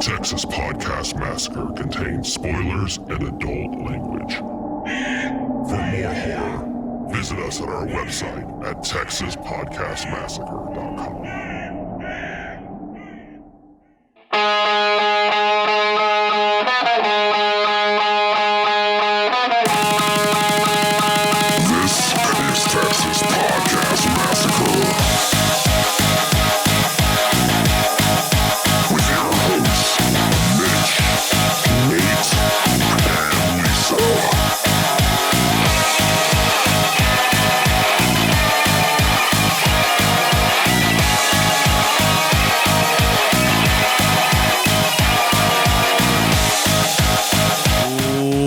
Texas Podcast Massacre contains spoilers and adult language. For more horror, visit us at our website at texaspodcastmassacre.com. This is Texas Podcast Massacre. With your hosts, Mitch, Nate, and Lisa.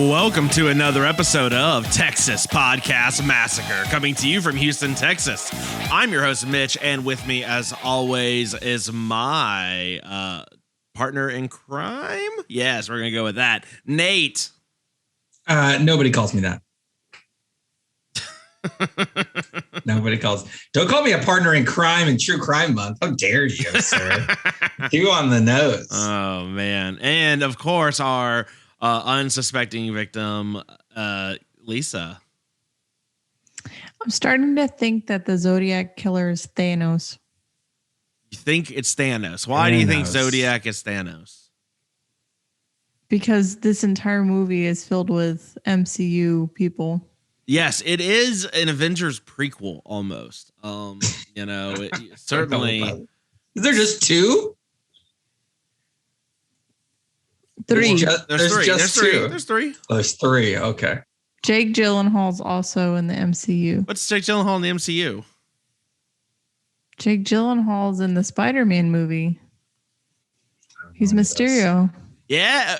Welcome to another episode of Texas Podcast Massacre, coming to you from Houston, Texas. I'm your host, Mitch, and with me, as always, is my partner in crime. Yes, we're going to go with that. Nate. Nobody calls me that. Nobody calls. Don't call me a partner in crime in True Crime Month. How dare you, sir? You on the nose. Oh, man. And, of course, our unsuspecting victim, Lisa. I'm starting to think that the Zodiac killer is Thanos. You think it's Thanos? Why do you think Zodiac is Thanos? Because this entire movie is filled with MCU people. Yes, it is an Avengers prequel almost. Certainly. Is there just two? Three. There's two. There's three. Oh, there's three. Okay. Jake Gyllenhaal's also in the MCU. What's Jake Gyllenhaal in the MCU? Jake Gyllenhaal's in the Spider-Man movie. He's Mysterio. Yeah.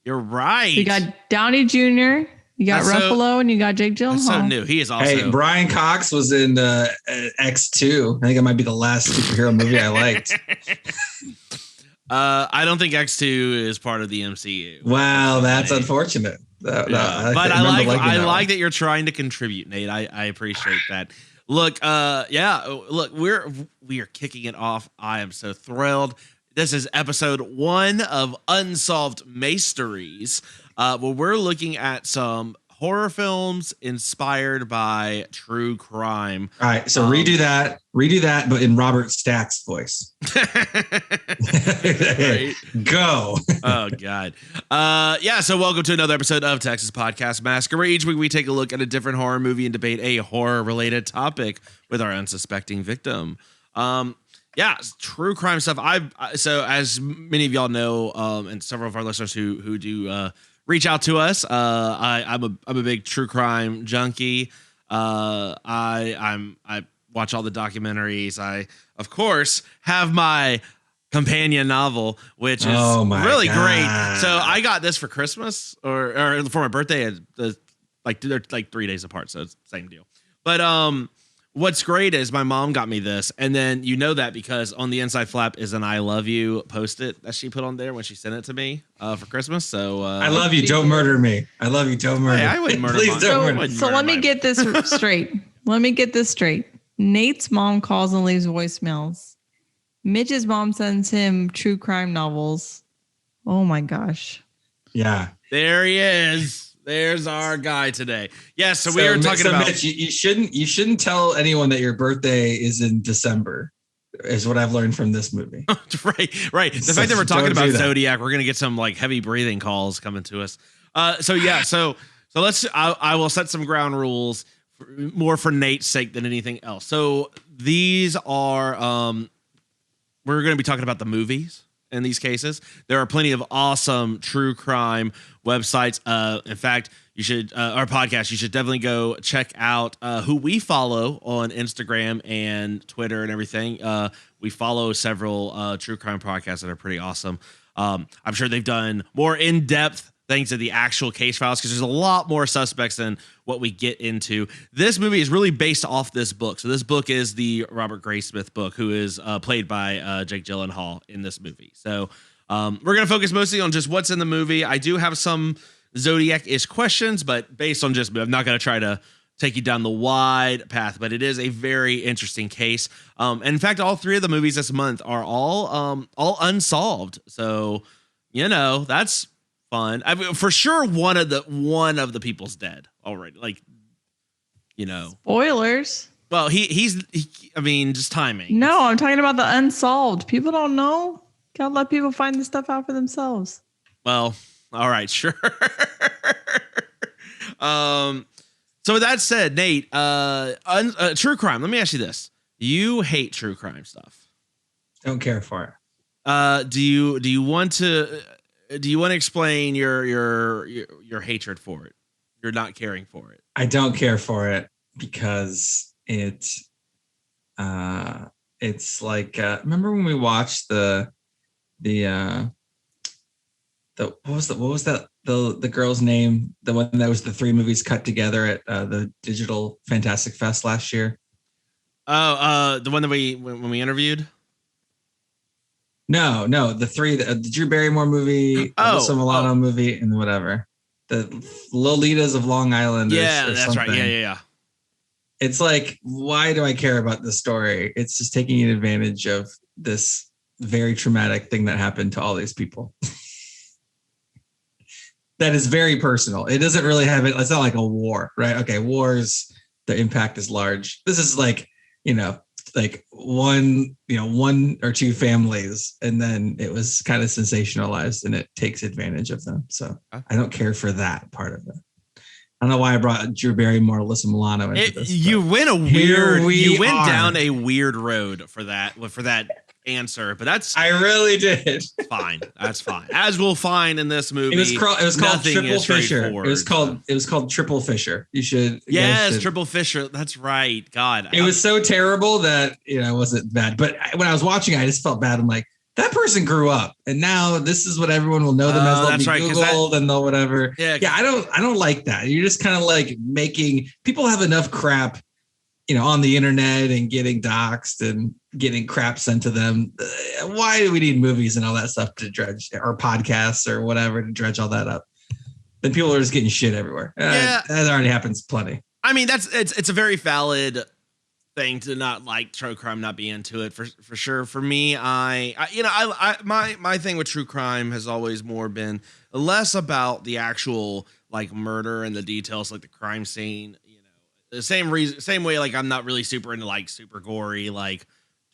You're right. You got Downey Jr., you got Ruffalo, and you got Jake Gyllenhaal. That's so new. He is also. Hey, Brian Cox was in X2. I think it might be the last superhero movie I liked. I don't think X2 is part of the MCU. Wow, that's unfortunate. But I like that you're trying to contribute, Nate. I appreciate that. Look, we are kicking it off. I am so thrilled. This is episode 1 of Unsolved May-Steries, where we're looking at some horror films inspired by true crime. All right, so redo that, but in Robert Stack's voice. Right. Go. Oh, God. So welcome to another episode of Texas Podcast Massacre, where each week we take a look at a different horror movie and debate a horror-related topic with our unsuspecting victim. True crime stuff. So as many of y'all know, and several of our listeners who do reach out to us, I'm a big true crime junkie. I watch all the documentaries. I, of course, have my companion novel, which is really great. So I got this for Christmas or for my birthday. They're like 3 days apart, so it's the same deal. But what's great is my mom got me this, and then you know that because on the inside flap is an "I love you" post-it that she put on there when she sent it to me for Christmas. So I love you. Don't murder me. I love you. Don't murder. Hey, I wouldn't murder. Please don't murder. So let me get this straight. Nate's mom calls and leaves voicemails. Mitch's mom sends him true crime novels. Oh my gosh. Yeah. There he is. There's our guy today. Yes, so we were talking about. Mitch, you shouldn't tell anyone that your birthday is in December, is what I've learned from this movie. Right. The fact that we're talking about Zodiac, we're gonna get some like heavy breathing calls coming to us. So let's. I will set some ground rules, more for Nate's sake than anything else. So these are we're gonna be talking about the movies. In these cases, there are plenty of awesome true crime websites. In fact, you should our podcast. You should definitely go check out who we follow on Instagram and Twitter and everything. We follow several true crime podcasts that are pretty awesome. I'm sure they've done more in-depth things to the actual case files because there's a lot more suspects than what we get into. This movie is really based off this book. So this book is the Robert Graysmith book, who is played by Jake Gyllenhaal in this movie. So we're going to focus mostly on just what's in the movie. I do have some Zodiac-ish questions, but based on just, I'm not going to try to take you down the wide path, but it is a very interesting case. And in fact, all three of the movies this month are all unsolved. So, that's fun. I mean, for sure, one of the people's dead already. Like, Spoilers. Well, I mean, just timing. No, I'm talking about the unsolved. People don't know. Gotta let people find this stuff out for themselves. Well, all right, sure. So with that said, Nate, true crime. Let me ask you this: you hate true crime stuff? Don't care for it. Do you want to explain your hatred for it? You're not caring for it. I don't care for it because it's like remember when we watched the what was that the girl's name, the one that was the 3 movies cut together at the Digital Fantastic Fest last year? The one that when we interviewed. No, the 3, the Drew Barrymore movie, Alyssa Milano movie, and whatever, the Lolitas of Long Island. Yeah, that's something. right. Yeah. It's like, why do I care about this story? It's just taking advantage of this very traumatic thing that happened to all these people. That is very personal. It doesn't really have it. It's not like a war, right? Okay, wars, the impact is large. This is like, like one or two families, and then it was kind of sensationalized, and it takes advantage of them. So I don't care for that part of it. I don't know why I brought Drew Barrymore, Alyssa Milano into this. You went down a weird road for that answer, but I really did. Fine. That's fine. As we'll find in this movie, it was called Triple Fisher. It was called Triple Fisher. Triple Fisher. That's right. God, it was so terrible that it wasn't bad. But when I was watching it, I just felt bad. I'm like, that person grew up, and now this is what everyone will know them as. They'll be Googled and they'll whatever. Yeah. I don't like that. You're just kind of like making people have enough crap, on the internet and getting doxxed and getting crap sent to them. Why do we need movies and all that stuff to dredge, or podcasts or whatever to dredge all that up? Then people are just getting shit everywhere. That already happens plenty. I mean, it's a very valid thing to not like true crime, not be into it for sure. For me, my thing with true crime has always more been less about the actual like murder and the details, like the crime scene. The same way, like I'm not really super into like super gory, like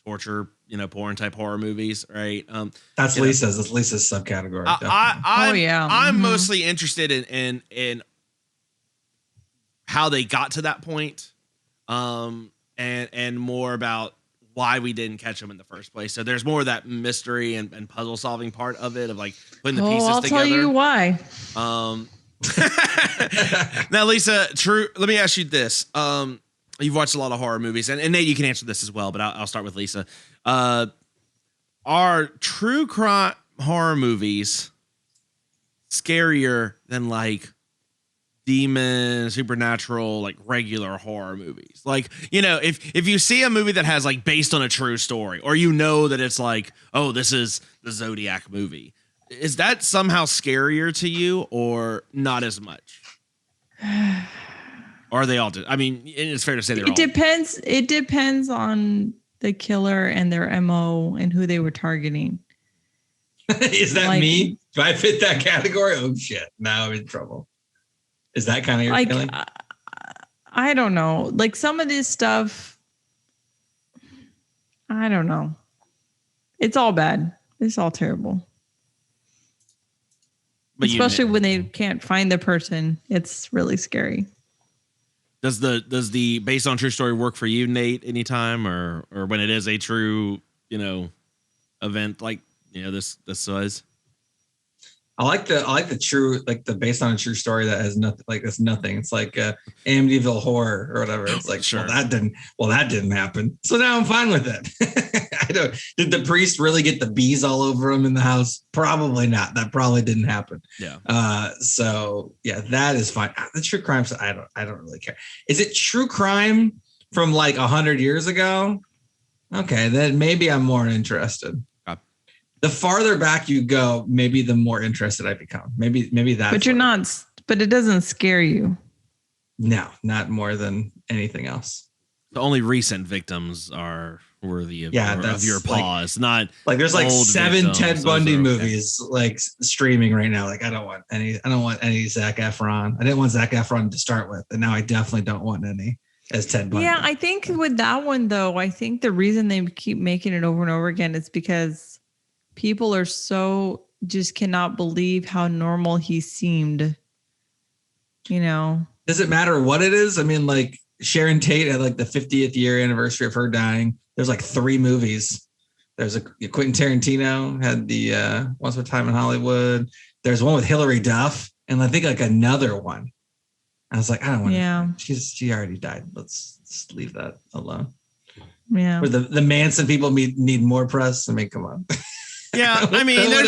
torture, porn type horror movies, right? That's Lisa's. That's Lisa's subcategory. I'm mostly interested in how they got to that point, and more about why we didn't catch them in the first place. So there's more of that mystery and puzzle solving part of it, of like putting the pieces together. I'll tell you why. Now, Lisa, let me ask you this. You've watched a lot of horror movies, and Nate, you can answer this as well, but I'll start with Lisa. Are true crime horror movies scarier than like demon, supernatural, like regular horror movies? Like, if you see a movie that has like based on a true story, or that it's like, oh, this is the Zodiac movie, is that somehow scarier to you or not as much? Or are they all? I mean, it's fair to say it depends. It depends on the killer and their MO and who they were targeting. Is that me? Do I fit that category? Oh shit! Now I'm in trouble. Is that kind of your feeling? I don't know. Like some of this stuff, I don't know. It's all bad. It's all terrible. But especially when they can't find the person, it's really scary. Does the based on true story work for you, Nate, anytime, or when it is a true, event like this was? I like the true, like the based on a true story that has nothing, like that's nothing. It's like Amityville Horror or whatever. It's like, sure. that didn't happen. So now I'm fine with it. Did the priest really get the bees all over him in the house? Probably not. That probably didn't happen. Yeah. So yeah, that is fine. The true crime, I don't really care. Is it true crime from like 100 years ago? Okay, then maybe I'm more interested. The farther back you go, maybe the more interested I become. Maybe that's. But you're not. But it doesn't scare you. No, not more than anything else. The only recent victims are worthy of, of your pause. Not like there's like 7 Ted Bundy movies like streaming right now. Like I don't want any Zac Efron. I didn't want Zac Efron to start with, and now I definitely don't want any as Ted Bundy. Yeah, I think with that one though, I think the reason they keep making it over and over again is because people are so just cannot believe how normal he seemed. You know. Does it matter what it is? I mean, like Sharon Tate at like the 50th year anniversary of her dying. There's like 3 movies. There's a Quentin Tarantino had the Once Upon a Time in Hollywood. There's one with Hilary Duff, and I think like another one. I was like, I don't want. Yeah, she already died. Let's just leave that alone. Yeah. Where the Manson people need more press. I mean, come on. Yeah, I mean, what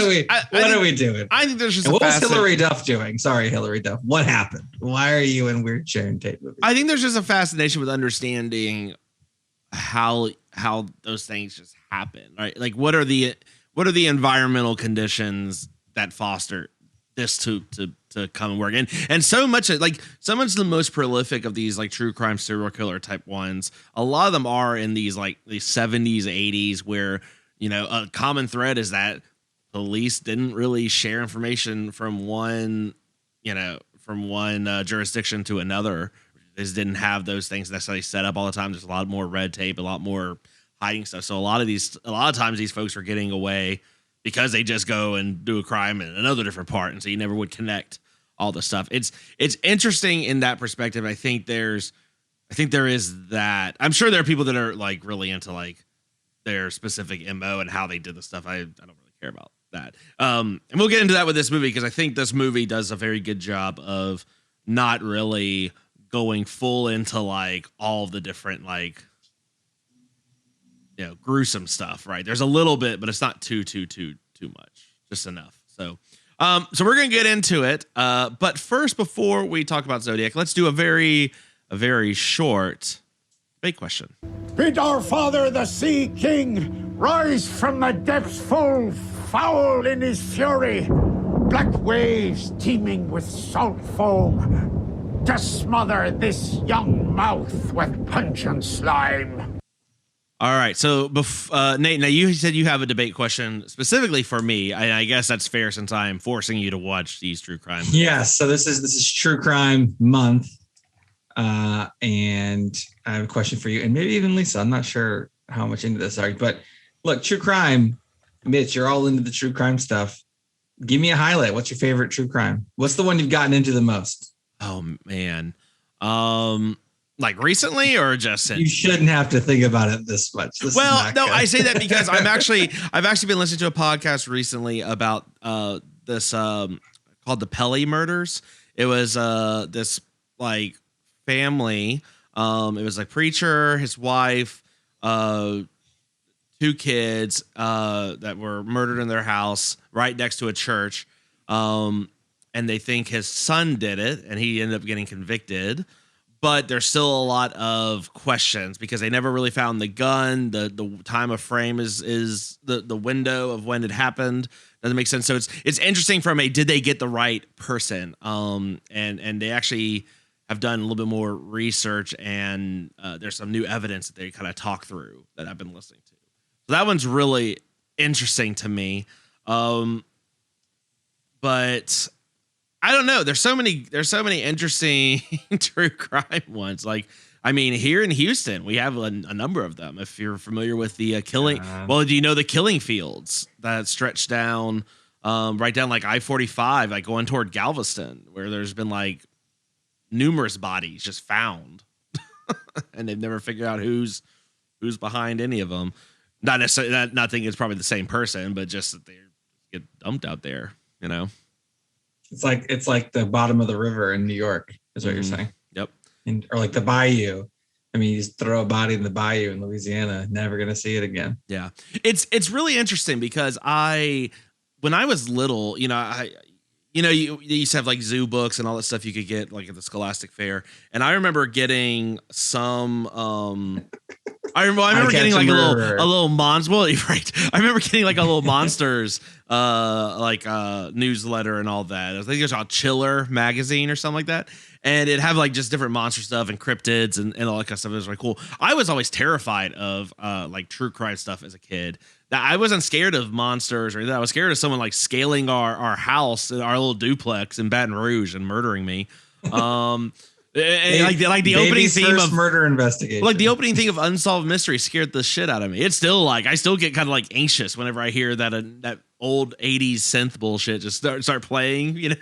are we doing? I think there's just what was Hilary Duff doing? Sorry, Hilary Duff. What happened? Why are you in weird Sharon Tate movies? I think there's just a fascination with understanding how those things just happen, right? Like, what are the environmental conditions that foster this to come and work? And so much of the most prolific of these like true crime serial killer type ones. A lot of them are in these like the 70s, 80s, where a common thread is that police didn't really share information from one jurisdiction to another. They just didn't have those things necessarily set up all the time. There's a lot more red tape, a lot more hiding stuff. So a lot of times these folks are getting away because they just go and do a crime in another different part. And so you never would connect all the stuff. It's interesting in that perspective. I think there is that. I'm sure there are people that are like really into like their specific MO and how they did the stuff. I don't really care about that. And we'll get into that with this movie because I think this movie does a very good job of not really going full into like all the different like gruesome stuff, right? There's a little bit, but it's not too much, just enough. So we're gonna get into it. But first, before we talk about Zodiac, let's do a very short debate question. Bid our father, the Sea King, rise from the depths full foul in his fury, black waves teeming with salt foam, to smother this young mouth with pungent slime. All right, so Nate, now you said you have a debate question specifically for me. I guess that's fair since I am forcing you to watch these true crime movies. Yes, so this is True Crime Month, and I have a question for you, and maybe even Lisa. I'm not sure how much into this are you, but look, true crime. Mitch, you're all into the true crime stuff. Give me a highlight. What's your favorite true crime? What's the one you've gotten into the most? Oh man, like recently or just since? You shouldn't have to think about it this much. I say that because I've actually been listening to a podcast recently about this called the Pele murders. It was this like family. It was like preacher, his wife, 2 kids that were murdered in their house right next to a church. And they think his son did it, and he ended up getting convicted. But there's still a lot of questions because they never really found the gun. The time of frame is the window of when it happened doesn't make sense. So it's interesting from did they get the right person? And they actually have done a little bit more research, and there's some new evidence that they kind of talk through that I've been listening to. So that one's really interesting to me. But I don't know. There's so many interesting true crime ones. Like, I mean, here in Houston, we have a number of them. If you're familiar with the killing, do you know the killing fields that stretch down, right down like I-45, like going toward Galveston, where there's been like numerous bodies just found, and they've never figured out who's behind any of them. Not necessarily, not thinking it's probably the same person, but just that they get dumped out there. It's like the bottom of the river in New York, is what you're saying. Yep. Or like the bayou. I mean, you just throw a body in the bayou in Louisiana, never gonna see it again. Yeah, it's really interesting because when I was little, you used to have like zoo books and all that stuff you could get like at the Scholastic Fair, and I remember getting some I remember getting like a little monster. Well, right. I remember getting like a little monsters newsletter and all that. I think it was called Chiller magazine or something like that. And it'd have like just different monster stuff and cryptids and all that kind of stuff. It was really cool. I was always terrified of like true crime stuff as a kid. I wasn't scared of monsters or anything. I was scared of someone like scaling our house, our little duplex in Baton Rouge and murdering me. And like the opening theme of murder investigation, like the opening theme of Unsolved Mysteries scared the shit out of me. It's still like I still get kind of like anxious whenever I hear that old 80s synth bullshit just start playing, you know.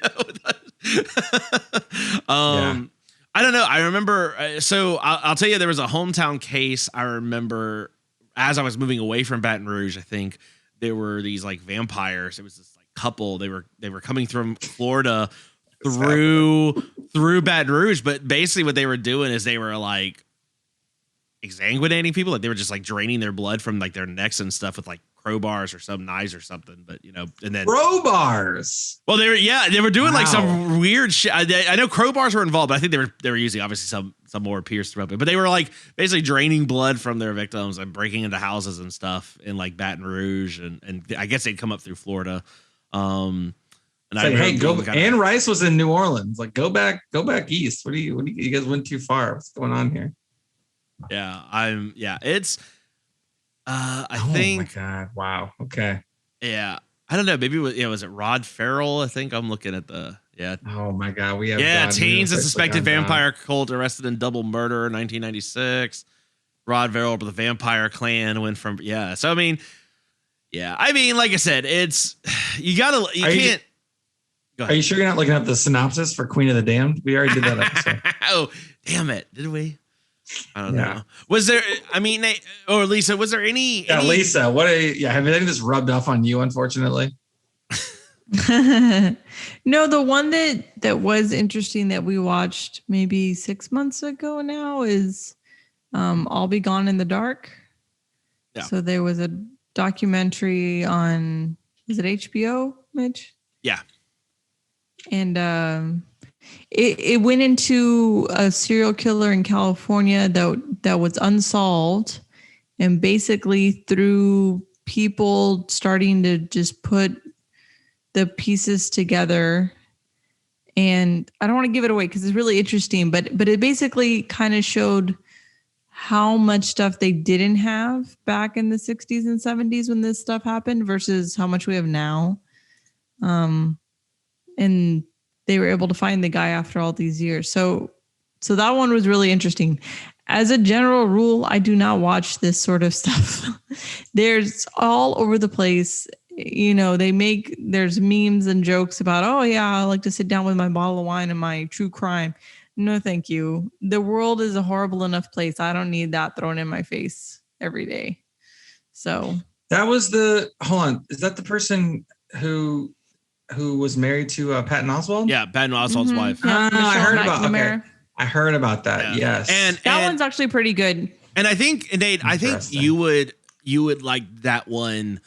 I don't know. I remember. So I'll tell you, there was a hometown case. I remember as I was moving away from Baton Rouge. I think there were these like vampires. It was this like couple. They were coming from Florida through Baton Rouge, but basically what they were doing is they were like exsanguinating people. Like they were just like draining their blood from like their necks and stuff with like crowbars or some knives or something. But you know, and then crowbars. Well, they were doing like some weird shit. I know crowbars were involved, but I think they were using obviously some more pierced through it. But they were like basically draining blood from their victims and breaking into houses and stuff in like Baton Rouge, and I guess they'd come up through Florida. And like, hey, go. Anne Rice was in New Orleans. Like, go back east. What do you guys went too far? What's going on here? Yeah, it's. I think. Oh my God! Wow. Okay. Yeah, I don't know. Maybe was it Rod Farrell? I think I'm looking at the. Yeah. Oh my God! We have. Teens and suspected vampire cult arrested in double murder, 1996. Rod Farrell, but the vampire clan went from So I mean, like I said, it's you can't. Are you sure you're not looking up the synopsis for Queen of the Damned? We already did that episode. Oh, damn it. Did we? I don't know. Was there, Nate, or Lisa, was there any... Yeah, Lisa, have anything just rubbed off on you, unfortunately? No, the one that was interesting that we watched maybe 6 months ago now is I'll Be Gone in the Dark. Yeah. So there was a documentary on, is it HBO, Mitch? Yeah. And it went into a serial killer in California that was unsolved, and basically through people starting to just put the pieces together. And I don't want to give it away because it's really interesting, but it basically kind of showed how much stuff they didn't have back in the 60s and 70s when this stuff happened versus how much we have now. And they were able to find the guy after all these years. So that one was really interesting. As a general rule, I do not watch this sort of stuff. There's all over the place. You know, there's memes and jokes about, oh yeah, I like to sit down with my bottle of wine and my true crime. No, thank you. The world is a horrible enough place. I don't need that thrown in my face every day. So that was hold on. Is that the person who was married to Patton Oswalt? Yeah, Patton Oswalt's wife. Yeah, I heard about. Okay, I heard about that. Yeah. Yes, and that one's actually pretty good. And I think, Nate, you would like that one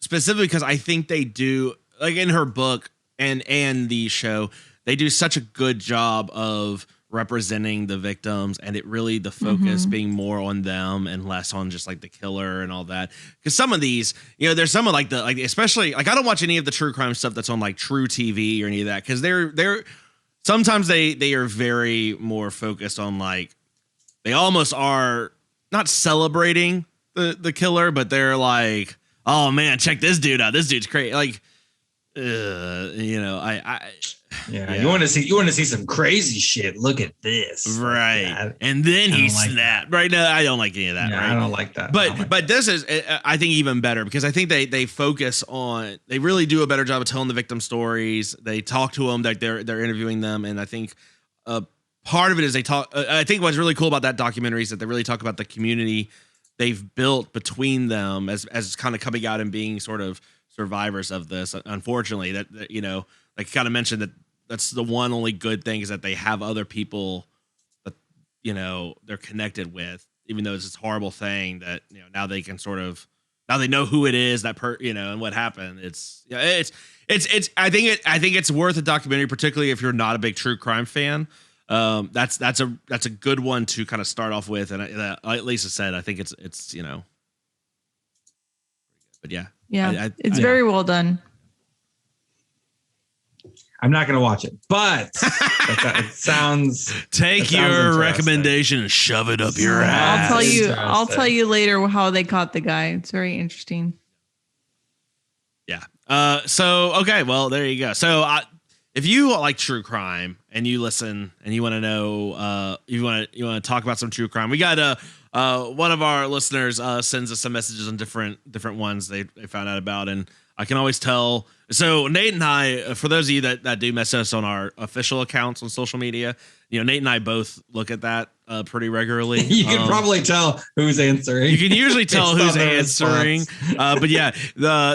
specifically because I think they do, like in her book and the show, they do such a good job of representing the victims, and it really the focus being more on them and less on just like the killer and all that. Because some of these, there's some of like especially like I don't watch any of the true crime stuff that's on like True TV or any of that, because they're sometimes they are very more focused on like they almost are not celebrating the killer, but they're like, oh man, check this dude out, this dude's crazy, like you want to see some crazy shit. Look at this, right? Like, and then he snapped. Right now, I don't like any of that. Yeah, right? I don't like that. But this is, I think, even better because I think they focus on. They really do a better job of telling the victim stories. They talk to them, like they're interviewing them, and I think part of it is they talk. I think what's really cool about that documentary is that they really talk about the community they've built between them as kind of coming out and being sort of survivors of this. Unfortunately, that like kind of mentioned that's the one only good thing is that they have other people that they're connected with, even though it's this horrible thing that now they can now they know who it is and what happened. It's I think it's worth a documentary, particularly if you're not a big true crime fan. That's a good one to kind of start off with. And like Lisa said, I think it's but yeah. It's very well done. I'm not going to watch it, but it sounds. Take your recommendation and shove it up your ass. I'll tell you later how they caught the guy. It's very interesting. Yeah. So okay, well there you go. So if you like true crime and you listen and you want to know, you want to talk about some true crime, we got one of our listeners sends us some messages on different ones they found out about, and I can always tell. So Nate and I, for those of you that do message us on our official accounts on social media, Nate and I both look at that pretty regularly. You can probably tell who's answering. You can usually tell who's answering. But yeah,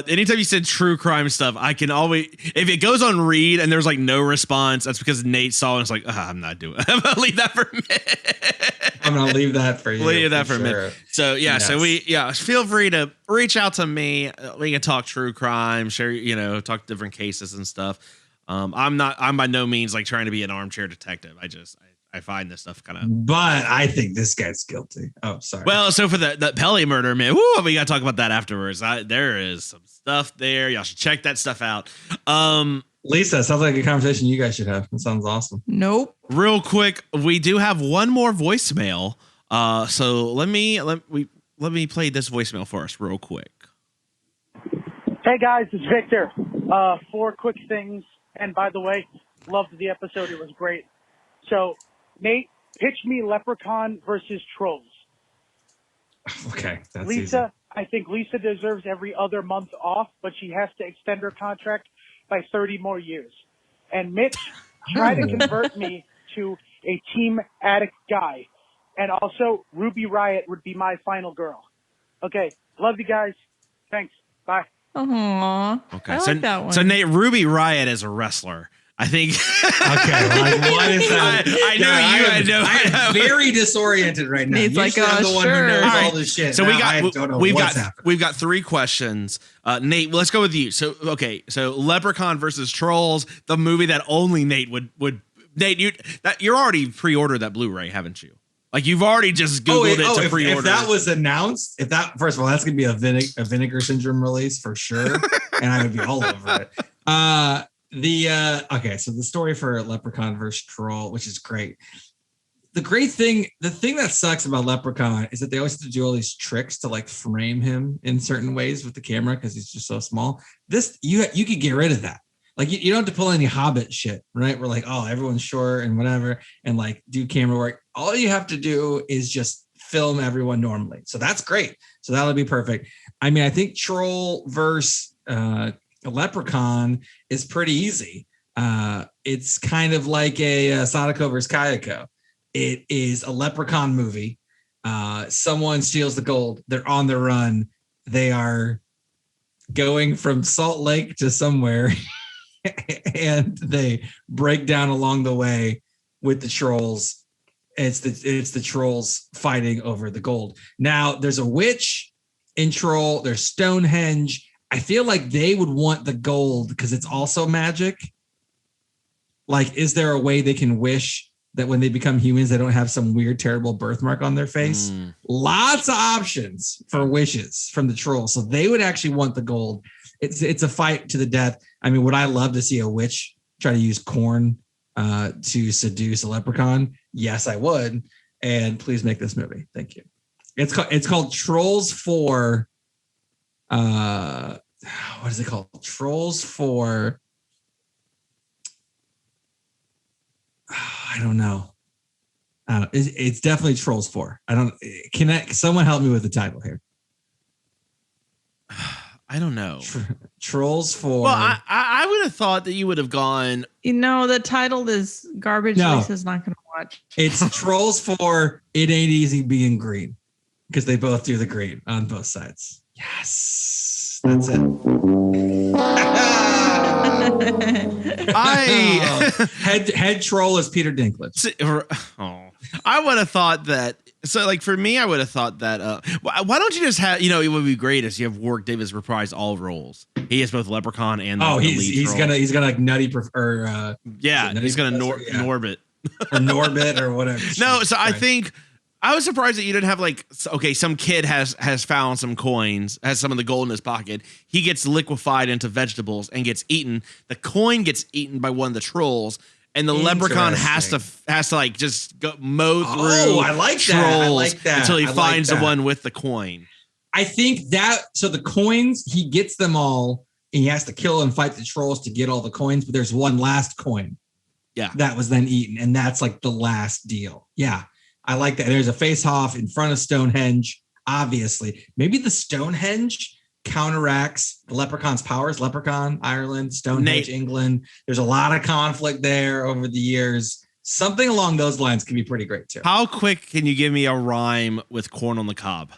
anytime you said true crime stuff, I can always, if it goes on read and there's like no response, that's because Nate saw it and it's like, I'm not doing it. I'm going to leave that for me. I'm going to leave that for you. Leave that for me. So yeah, so feel free to reach out to me. We can talk true crime, share, talk different cases and stuff. I'm by no means like trying to be an armchair detective. I find this stuff kind of. But I think this guy's guilty. Oh, sorry. Well, so for the Pele murder, man, we got to talk about that afterwards. There is some stuff there. Y'all should check that stuff out. Lisa, sounds like a conversation you guys should have. That sounds awesome. Nope. Real quick, we do have one more voicemail. So let me play this voicemail for us real quick. Hey guys, it's Victor. 4 quick things. And by the way, loved the episode. It was great. So, Nate, pitch me Leprechaun versus Trolls. Okay, that's Lisa, easy. I think Lisa deserves every other month off, but she has to extend her contract by 30 more years. And Mitch, try to convert me to a Team Addict guy. And also, Ruby Riott would be my final girl. Okay, love you guys. Thanks. Bye. Aww. Okay, I like that one. So Nate, Ruby Riott is a wrestler. I think. Okay, what is that? I know. I'm very disoriented right now. Nate's like, I'm the one who knows all this shit. So now we've got 3 questions. Nate, let's go with you. So Leprechaun versus Trolls, the movie that only Nate would. Nate, you're already pre-ordered that Blu-ray, haven't you? Like you've already just Googled it to pre-order. If that was announced, first of all, that's gonna be a Vinegar Syndrome release for sure, and I would be all over it. So the story for Leprechaun versus Troll, which is great. The thing that sucks about Leprechaun is that they always have to do all these tricks to like frame him in certain ways with the camera because he's just so small. This you could get rid of that. Like you don't have to pull any Hobbit shit, right? We're like, oh, everyone's short and whatever, and like do camera work. All you have to do is just film everyone normally. So that's great. So that'll be perfect. I mean, I think Troll versus Leprechaun is pretty easy. It's kind of like a Sadako versus Kayako. It is a Leprechaun movie. Someone steals the gold. They're on the run. They are going from Salt Lake to somewhere. And they break down along the way with the trolls. It's the trolls fighting over the gold. Now there's a witch in Troll. There's Stonehenge. I feel like they would want the gold because it's also magic. Like, is there a way they can wish that when they become humans, they don't have some weird, terrible birthmark on their face? Lots of options for wishes from the trolls. So they would actually want the gold. It's a fight to the death. I mean, would I love to see a witch try to use corn to seduce a leprechaun? Yes, I would. And please make this movie. Thank you. It's called Trolls 4. What is it called? Trolls 4. I don't know. It's definitely Trolls 4. Someone help me with the title here. I don't know. Trolls 4. Well, I would have thought that you would have gone. The title is garbage. No. Lisa's not going to watch. It's Trolls 4. It ain't easy being green because they both do the green on both sides. Yes, that's it. Head troll is Peter Dinklage. I would have thought that. So, like for me, I would have thought that. Why don't you just have? It would be great if you have Warwick Davis reprise all roles. He is both Leprechaun and he's gonna like Nutty or he's gonna Norbit. or Norbit or whatever. No, so I think I was surprised that you didn't have like, okay, some kid has found some coins, has some of the gold in his pocket. He gets liquefied into vegetables and gets eaten. The coin gets eaten by one of the trolls, and the leprechaun has to like just go mow through. Oh, I like that until he finds the one with the coin. I think that, so the coins, he gets them all, and he has to kill and fight the trolls to get all the coins, but there's one last coin. Yeah. That was then eaten, and that's like the last deal. Yeah. I like that. There's a face-off in front of Stonehenge, obviously. Maybe the Stonehenge counteracts the leprechaun's powers. Leprechaun, Ireland, Stonehenge, England. There's a lot of conflict there over the years. Something along those lines can be pretty great, too. How quick can you give me a rhyme with corn on the cob?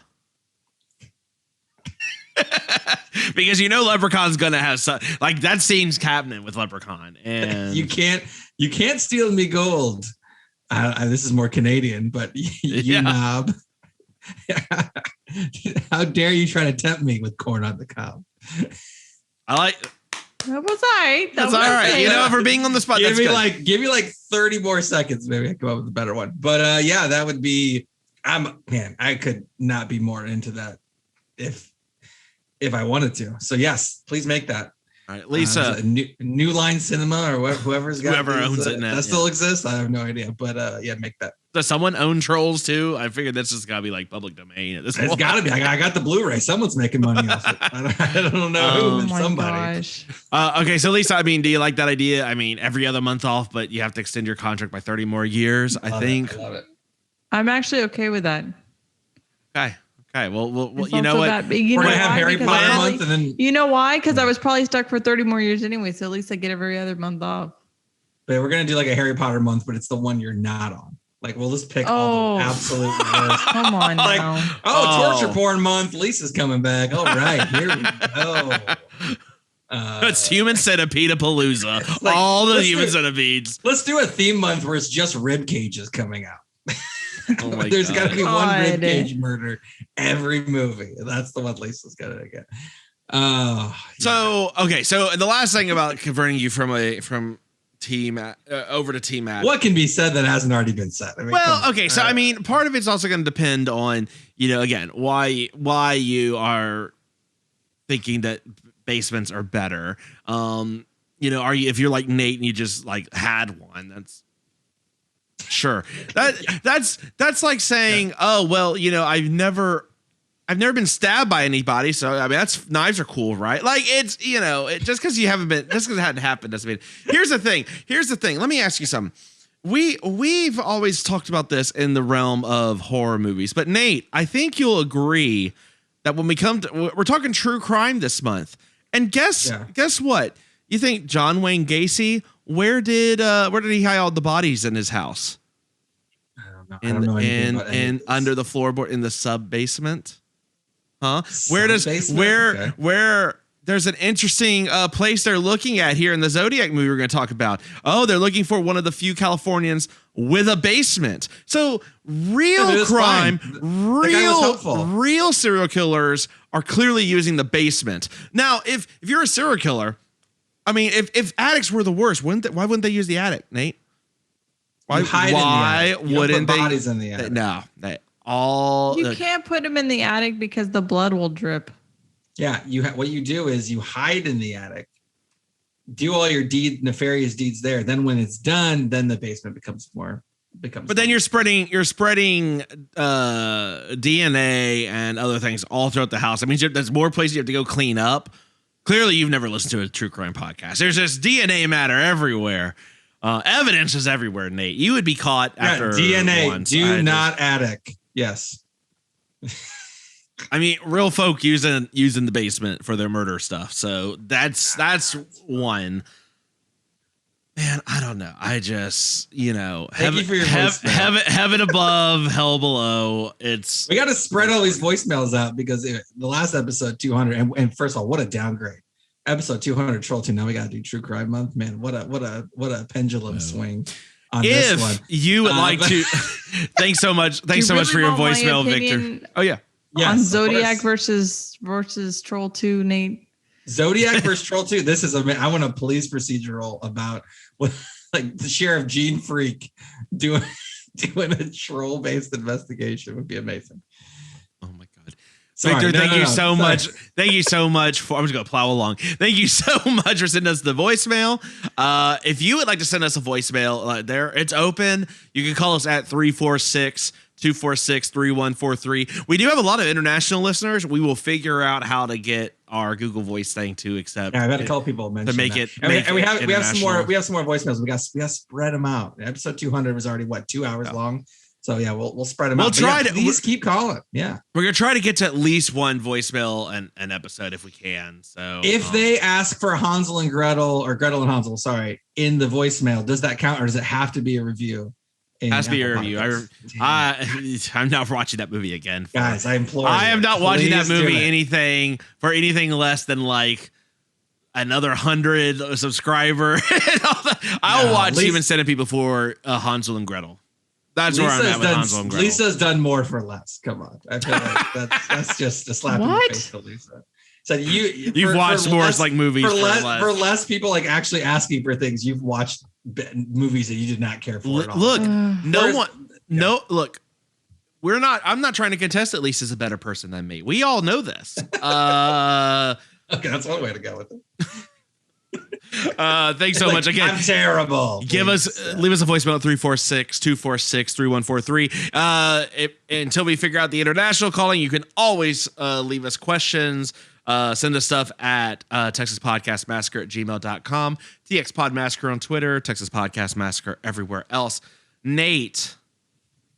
Because Leprechaun's gonna have like that scene's happening with Leprechaun, and you can't steal me gold. This is more Canadian, but you knob. How dare you try to tempt me with corn on the cob? I like. That was all right. That's all right. For being on the spot, give me like 30 more seconds. Maybe I come up with a better one. But that would be. I could not be more into that if I wanted to. So yes, please make that. All right, Lisa, New Line Cinema or whoever's got whoever owns it now. That still exists. I have no idea, but make that. Does someone own Trolls too? I figured this has got to be like public domain at this point. It's got to be. I got the Blu-ray. Someone's making money off it. I don't know who, but somebody. Gosh. Okay, so Lisa, do you like that idea? I mean, every other month off, but you have to extend your contract by 30 more years. I think. I love it. I'm actually okay with that. Okay, well, it's you know what? We're gonna have Harry Potter month, and then you know why? Because I was probably stuck for 30 more years anyway. So at least I get every other month off. But we're gonna do like a Harry Potter month, but it's the one you're not on. Like we'll just pick all the absolute worst. Come on, like now. torture porn month. Lisa's coming back. All right, here we go. It's Human Centipede-a-palooza. Like, all the Human Centipedes. Let's do a theme month where it's just rib cages coming out. Oh There's got to be one rib cage murder every movie. That's the one Lisa's got to get. So the last thing about converting you from team over to team ad. What can be said that hasn't already been said? I mean, so I mean, part of it's also going to depend on again why you are thinking that basements are better. If you're like Nate and you just like had one, that's. Sure. That's like saying, oh, well, I've never been stabbed by anybody. So, I mean, knives are cool, right? Like it's, just because it hadn't happened doesn't mean. Here's the thing. Let me ask you something. We've always talked about this in the realm of horror movies, but Nate, I think you'll agree that when we're talking true crime this month, and guess what? You think John Wayne Gacy, where did he hide all the bodies in his house? I don't know anything about and under the floorboard in the sub basement? Huh? Where there's an interesting place they're looking at here in the Zodiac movie we're going to talk about. Oh, they're looking for one of the few Californians with a basement. So real crime, real serial killers are clearly using the basement. Now, if you're a serial killer, I mean, if attics were the worst, why wouldn't they use the attic, Nate? Why wouldn't they? Bodies in the attic. No, you can't put them in the attic because the blood will drip. Yeah, what you do is you hide in the attic, do all your nefarious deeds there. Then when it's done, then the basement becomes. But then you're spreading DNA and other things all throughout the house. I mean, there's more places you have to go clean up. Clearly, you've never listened to a true crime podcast. There's just DNA matter everywhere. Evidence is everywhere, Nate. You would be caught after DNA. Once. Not attic. Yes. I mean, real folk using the basement for their murder stuff. So that's one. Man, I don't know. I just, Thank you for your heaven above, hell below. We got to spread all these voicemails out because the last episode 200, and first of all, what a downgrade. Episode 200 Troll 2. Now we got to do True Crime Month. Man, what a pendulum swing on this one. If you would like to, thanks so much. Thanks so much for your voicemail, Victor. Oh yeah. Yes, on Zodiac versus Troll 2, Nate. Zodiac versus Troll 2. This is I want a police procedural about like the Sheriff Gene Freak doing a troll-based investigation would be amazing. Oh my God. Sorry, Victor, thank you so much. Thank you so much for, I'm just going to plow along. Thank you so much for sending us the voicemail. If you would like to send us a voicemail it's open. You can call us at 346-246-3143. We do have a lot of international listeners. We will figure out how to get our Google Voice thing to accept. Yeah, I've had a couple people mention to make that. it. We have some more voicemails. We got to spread them out. Episode 200 was already 2 hours long. So yeah, we'll spread them out. Please keep calling. Yeah, we're gonna try to get to at least one voicemail an episode if we can. So if they ask for Hansel and Gretel or Gretel and Hansel, in the voicemail, does that count, or does it have to be a review? It has to be a review. I'm not watching that movie again. Guys, I implore you. I am not watching that movie anything less than like another 100 subscriber. I'll watch even sending people for Hansel and Gretel. That's where I'm at with Hansel and Gretel. Lisa's done more for less. Come on. I feel like that's just a slap in the face to Lisa. So you've watched more like movies for less people like actually asking for things. You've watched movies that you did not care for at all. Look, look. I'm not trying to contest that Lisa's a better person than me. We all know this. Okay, that's one way to go with it. Thanks so much again. I'm terrible. Leave us a voicemail at 346-246-3143. Until we figure out the international calling, you can always leave us questions. Send us stuff at TexasPodcastMassacre@gmail.com, TXPodMassacre on Twitter, Texas Podcast Massacre everywhere else. Nate,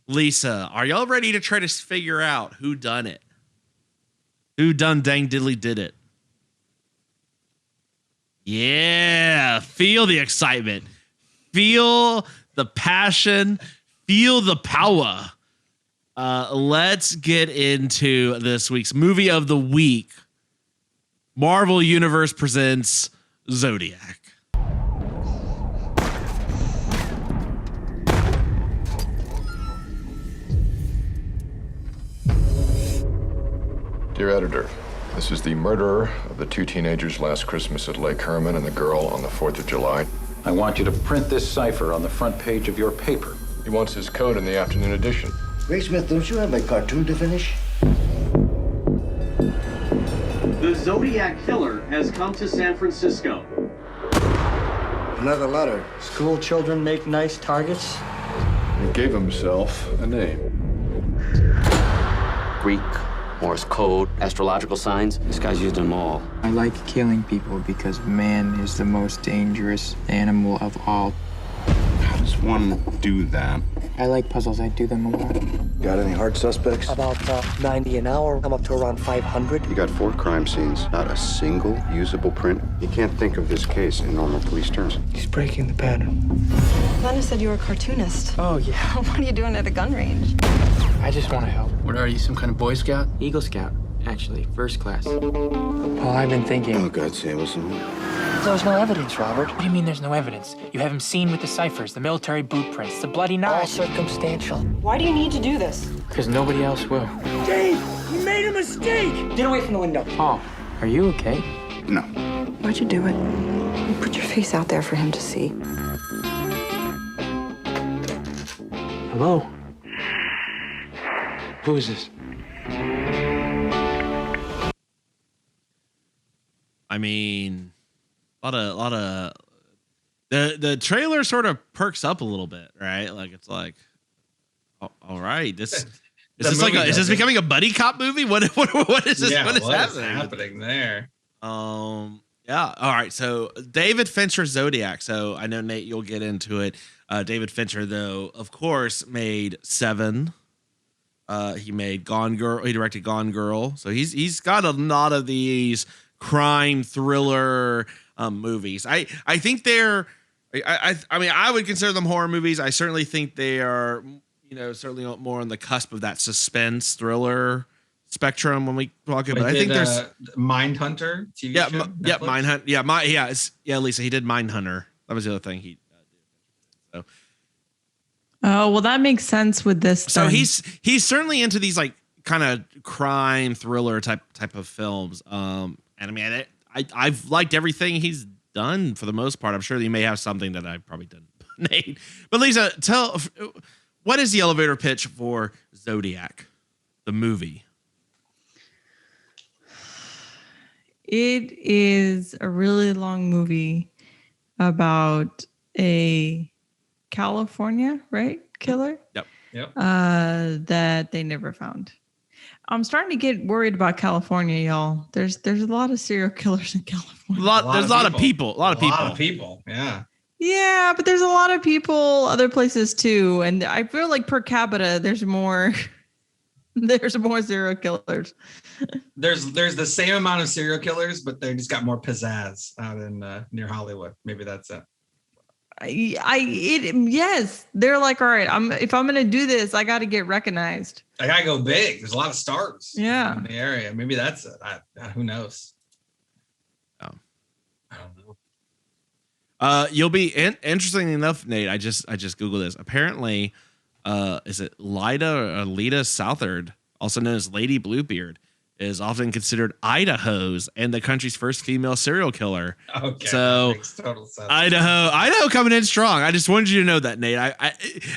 Lisa, are y'all ready to try to figure out who done it? Who done dang diddly did it? Yeah, feel the excitement, feel the passion, feel the power. Let's get into this week's movie of the week. Marvel Universe presents Zodiac. Dear editor, this is the murderer of the two teenagers last Christmas at Lake Herman and the girl on the 4th of July. I want you to print this cipher on the front page of your paper. He wants his code in the afternoon edition. Ray Smith, don't you have a cartoon to finish? The Zodiac Killer has come to San Francisco. Another letter. School children make nice targets? He gave himself a name. Greek, Morse code, astrological signs. This guy's used them all. I like killing people because man is the most dangerous animal of all. How does one do that? I like puzzles. I do them a lot. Got any hard suspects? About 90 an hour. I'm up to around 500. You got 4 crime scenes, not a single usable print. You can't think of this case in normal police terms. He's breaking the pattern. Glenna said you were a cartoonist. Oh, yeah. What are you doing at a gun range? I just want to help. What are you, some kind of Boy Scout? Eagle Scout, actually. First class. Paul, I've been thinking. Oh, God, Samuelson. There's no evidence, Robert. What do you mean there's no evidence? You have him seen with the ciphers, the military blueprints, the bloody knife. All circumstantial. Why do you need to do this? Because nobody else will. Dave, you made a mistake. Get away from the window. Paul, are you okay? No. Why'd you do it? You put your face out there for him to see. Hello? Who is this? I mean, a lot of the trailer sort of perks up a little bit, right? Like it's like, all right, is this becoming a buddy cop movie? What is this? Yeah, what is happening there? Yeah. All right. So David Fincher's Zodiac. So I know Nate, you'll get into it. David Fincher, though, of course, made Seven. He made Gone Girl. He directed Gone Girl. So he's got a lot of these crime thriller movies. I think they're. I mean, I would consider them horror movies. I certainly think they are. Certainly more on the cusp of that suspense thriller spectrum when we talk about. I think there's Mindhunter TV show. Mindhunter. Lisa, he did Mindhunter. That was the other thing he did. So. Oh, well, that makes sense with this. So then. He's certainly into these like kind of crime thriller type of films. And I mean, I've liked everything he's done for the most part. I'm sure he may have something that I've probably done Nate. But Lisa, what is the elevator pitch for Zodiac, the movie? It is a really long movie about a California, right? Killer? Yep. That they never found. I'm starting to get worried about California, y'all. There's a lot of serial killers in California. There's a lot of people. A lot of people. Yeah. Yeah, but there's a lot of people other places too. And I feel like per capita, there's more serial killers. There's the same amount of serial killers, but they just got more pizzazz out in near Hollywood. Maybe that's it. Yes, they're like, all right, if I'm gonna do this, I got to get recognized. I gotta go big. There's a lot of stars. Yeah, in the area. Maybe that's it. Who knows? Oh, I don't know. You'll be interesting enough, Nate. I just Googled this. Apparently, is it Lita Southard, also known as Lady Bluebeard, is often considered Idaho's and the country's first female serial killer. Okay, so that makes total sense. Idaho coming in strong. I just wanted you to know that, Nate. I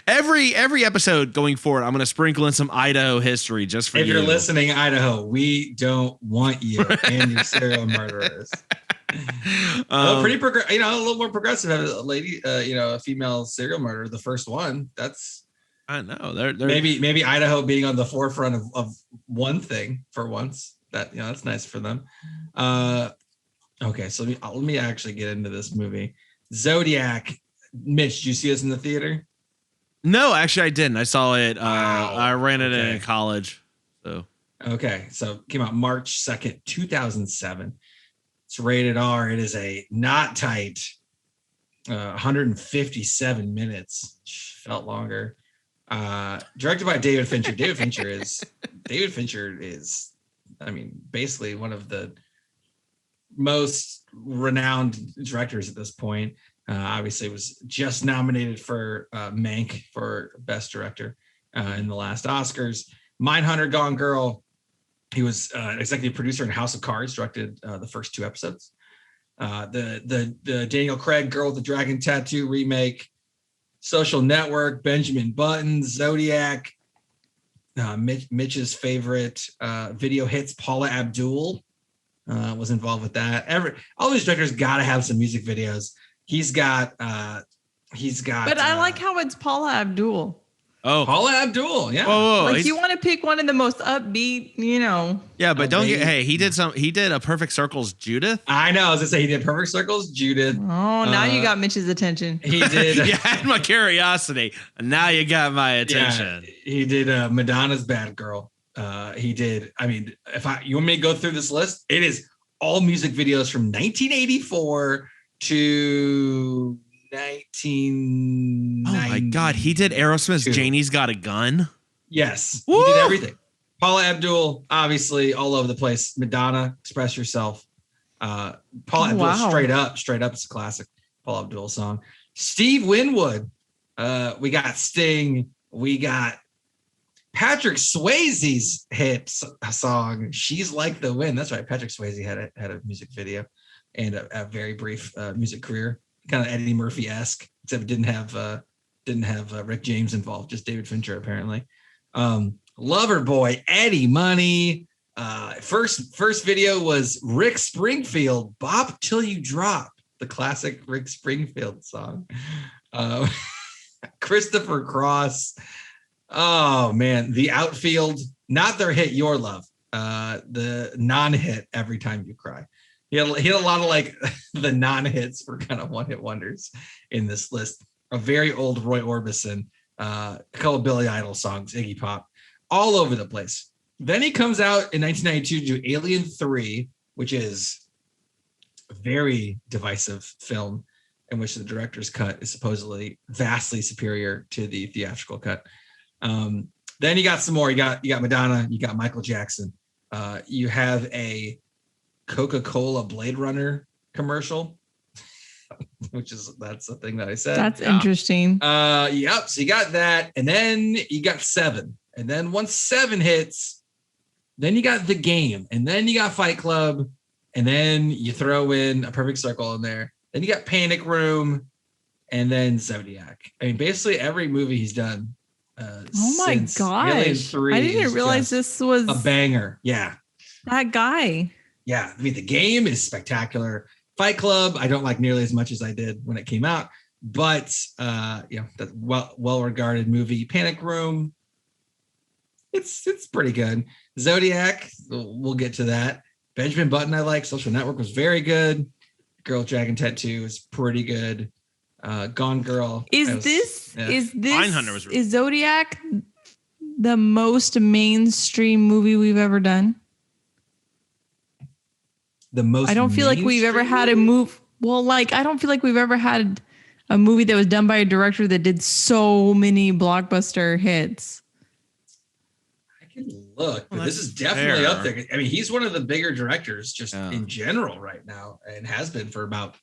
every episode going forward, I'm going to sprinkle in some Idaho history just for you. If you're listening, Idaho, we don't want you and your serial murderers. Pretty a little more progressive. A lady, a female serial murderer, the first one. That's. I know they're maybe Idaho being on the forefront of one thing for once. That's nice for them. Okay, so let me actually get into this movie. Zodiac. Mitch, did you see us in the theater? No, actually I didn't. I saw it. I ran it in college. So so it came out March 2nd, 2007. It's rated R. It is a not tight 157 minutes. Felt longer. Directed by David Fincher. David Fincher is, basically one of the most renowned directors at this point. Obviously was just nominated for Mank for Best Director in the last Oscars. Mindhunter, Gone Girl. He was executive producer in House of Cards, directed the first 2 episodes. The Daniel Craig Girl with the Dragon Tattoo remake. Social Network, Benjamin Button, Zodiac, Mitch's favorite video hits, Paula Abdul was involved with that. All these directors got to have some music videos. He's got. But I like how it's Paula Abdul. Oh, Paula Abdul, yeah. Whoa, you want to pick one of the most upbeat, Yeah, but he did a Perfect Circle's Judith. I know. I was gonna say he did Perfect Circle's Judith. Oh, now you got Mitch's attention. He did. You had my curiosity, and now you got my attention. Yeah, he did Madonna's Bad Girl. He did. You want me to go through this list? It is all music videos from 1984 to 1990. Oh my God, he did Aerosmith's Janie's Got a Gun. Yes, Woo! He did everything. Paula Abdul, obviously all over the place. Madonna, Express Yourself. Paula Abdul, straight up, it's a classic Paula Abdul song. Steve Winwood. We got Sting. We got Patrick Swayze's hit song, She's Like the Wind. That's right, Patrick Swayze had a music video and a very brief music career. Kind of Eddie Murphy-esque, except it didn't have Rick James involved, just David Fincher apparently. Loverboy, Eddie Money. First video was Rick Springfield, Bop Till You Drop, the classic Rick Springfield song. Christopher Cross. Oh man, The Outfield, not their hit Your Love, the non-hit Every Time You Cry. He had a lot of like the non-hits for kind of one-hit wonders in this list. A very old Roy Orbison, a couple of Billy Idol songs, Iggy Pop, all over the place. Then he comes out in 1992 to do Alien 3, which is a very divisive film in which the director's cut is supposedly vastly superior to the theatrical cut. Then you got some more. You got Madonna. You got Michael Jackson. You have a Coca-Cola Blade Runner commercial, that's the thing that I said. That's interesting. Yep. So you got that, and then you got 7, and then once 7 hits, then you got The Game, and then you got Fight Club, and then you throw in A Perfect Circle in there. Then you got Panic Room, and then Zodiac. I mean, basically every movie he's done. Oh my gosh! I didn't realize this was a banger. Yeah, that guy. Yeah, I mean, The Game is spectacular. Fight Club, I don't like nearly as much as I did when it came out, but that well-regarded movie. Panic Room, it's pretty good. Zodiac, we'll get to that. Benjamin Button, I like. Social Network was very good. Girl with Dragon Tattoo is pretty good. Gone Girl. Is Zodiac the most mainstream movie we've ever done? I don't feel like we've ever had a move. Well, like, I don't feel like we've ever had a movie that was done by a director that did so many blockbuster hits. I can look, but this is definitely up there. I mean, he's one of the bigger directors just in general right now, and has been for about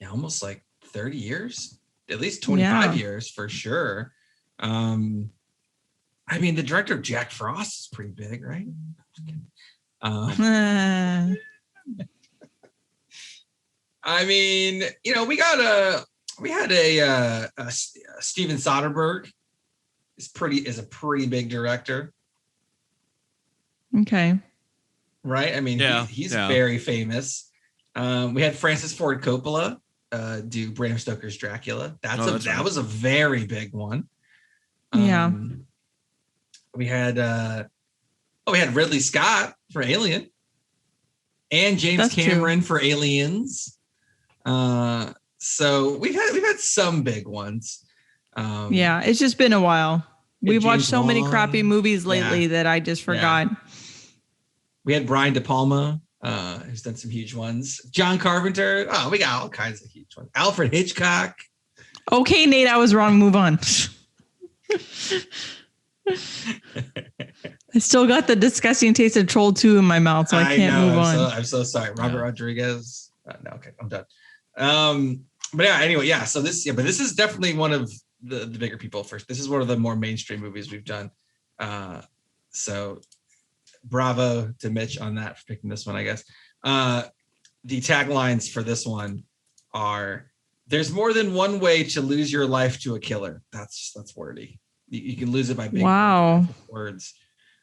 almost like 30 years, at least 25 years for sure. I mean, the director of Jack Frost is pretty big, right? I mean, we had a Steven Soderbergh is a pretty big director. Okay. Right. I mean, he's very famous. We had Francis Ford Coppola do Bram Stoker's Dracula. That was a very big one. We had Ridley Scott for Alien, and James Cameron for Aliens. So we've had some big ones. It's just been a while. We've watched so many crappy movies lately that I just forgot. We had Brian De Palma, who's done some huge ones. John Carpenter. Oh, we got all kinds of huge ones. Alfred Hitchcock. Okay, Nate, I was wrong. Move on. I still got the disgusting taste of Troll 2 in my mouth, so I can't move on. I'm so sorry. Robert Rodriguez. No, okay, I'm done. But anyway, so this is definitely one of the bigger people first. This is one of the more mainstream movies we've done. So bravo to Mitch on that for picking this one, I guess. The taglines for this one are: "There's more than one way to lose your life to a killer." That's wordy. You can lose it by big words.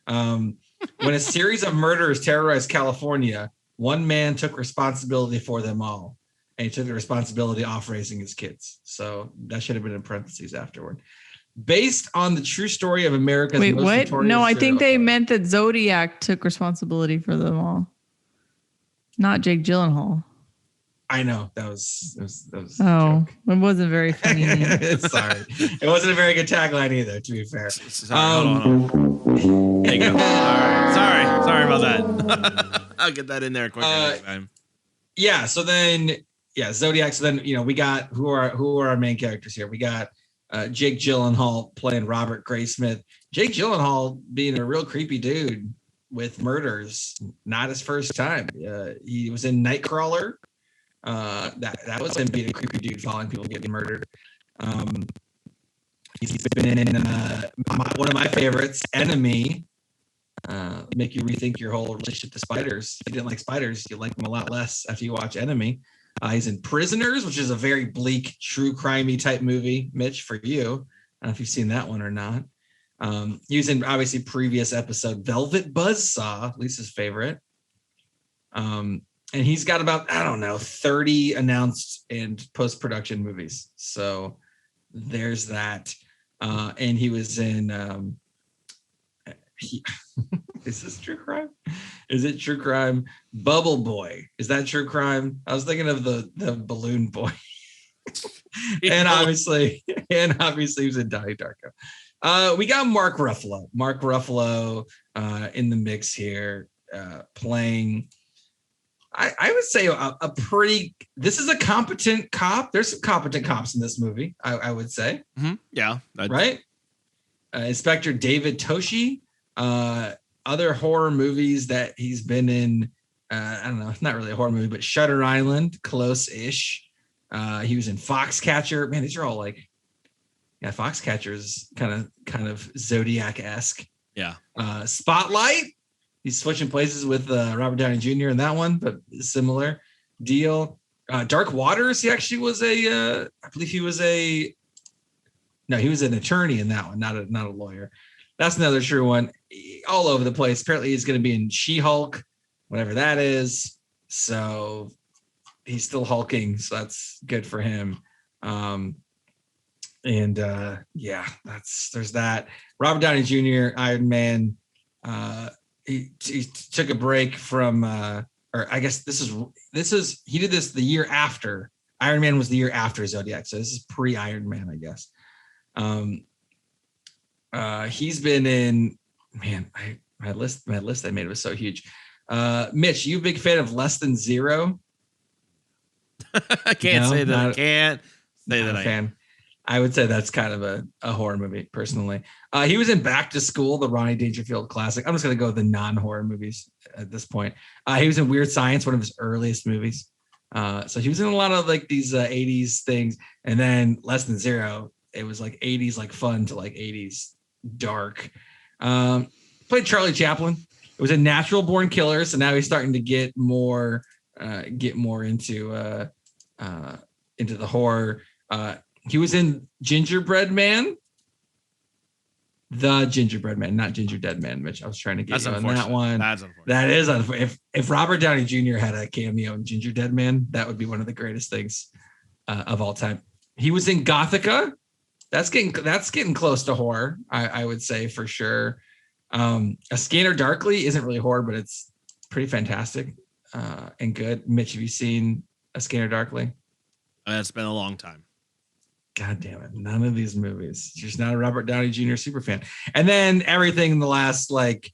When a series of murders terrorized California, one man took responsibility for them all, and he took the responsibility off raising his kids. So that should have been in parentheses afterward. Based on the true story of America's most notorious. No, I think they meant that Zodiac took responsibility for them all, not Jake Gyllenhaal. I know that was it wasn't very funny. Sorry, it wasn't a very good tagline either. To be fair, sorry, hold on. There you go. All right. Sorry about that. I'll get that in there quicker next time. Yeah. So then, Zodiac. So then, we got who are our main characters here? We got Jake Gyllenhaal playing Robert Graysmith. Jake Gyllenhaal being a real creepy dude with murders. Not his first time. He was in Nightcrawler. That was him being a creepy dude following people getting murdered. He's been in one of my favorites, Enemy. Make you rethink your whole relationship to spiders. If you didn't like spiders, you like them a lot less after you watch Enemy. He's in Prisoners, which is a very bleak, true crimey type movie. Mitch, for you, I don't know if you've seen that one or not. He was in obviously previous episode Velvet Buzzsaw, Lisa's favorite. And he's got about, 30 announced and post-production movies. So there's that. And he was in, is this true crime? Is it true crime? Bubble Boy. Is that true crime? I was thinking of the balloon boy. and obviously he was in Donnie Darko. We got Mark Ruffalo. Mark Ruffalo in the mix here, playing... I would say a pretty. This is a competent cop. There's some competent cops in this movie. I would say. Mm-hmm. Yeah. Right. Inspector David Toshi. Other horror movies that he's been in. I don't know. Not really a horror movie, but Shutter Island, close-ish. He was in Foxcatcher. Man, these are all like. Yeah, Foxcatcher is kind of Zodiac-esque. Yeah. Spotlight. He's switching places with Robert Downey Jr. in that one, but similar deal. Dark Waters. He actually was I believe he was he was an attorney in that one, not a lawyer. That's another true one. All over the place. Apparently he's going to be in She-Hulk, whatever that is. So he's still hulking. So that's good for him. There's that. Robert Downey Jr., Iron Man. He took a break from, or I guess this is he did this the year after. Iron Man was the year after Zodiac, so this is pre-Iron Man, I guess. He's been in, my list I made was so huge. Mitch, you a big fan of Less Than Zero? I can't say that I can't say that I am. I would say that's kind of a horror movie, personally. He was in Back to School, the Rodney Dangerfield classic. I'm just going to go with the non-horror movies at this point. He was in Weird Science, one of his earliest movies. So he was in a lot of like these 80s things. And then Less Than Zero, it was like 80s like fun to like 80s dark. Played Charlie Chaplin. It was a Natural Born Killer. So now he's starting to get more into the horror. He was in Gingerbread Man. The Gingerbread Man, not Ginger Dead Man, Mitch. I was trying to get you on that one. That's unfortunate. That is unfortunate. If Robert Downey Jr. had a cameo in Ginger Dead Man, that would be one of the greatest things of all time. He was in Gothica. That's getting close to horror, I would say, for sure. A Scanner Darkly isn't really horror, but it's pretty fantastic and good. Mitch, have you seen A Scanner Darkly? It's been a long time. God damn it. None of these movies. Just not a Robert Downey Jr. super fan. And then everything in the last like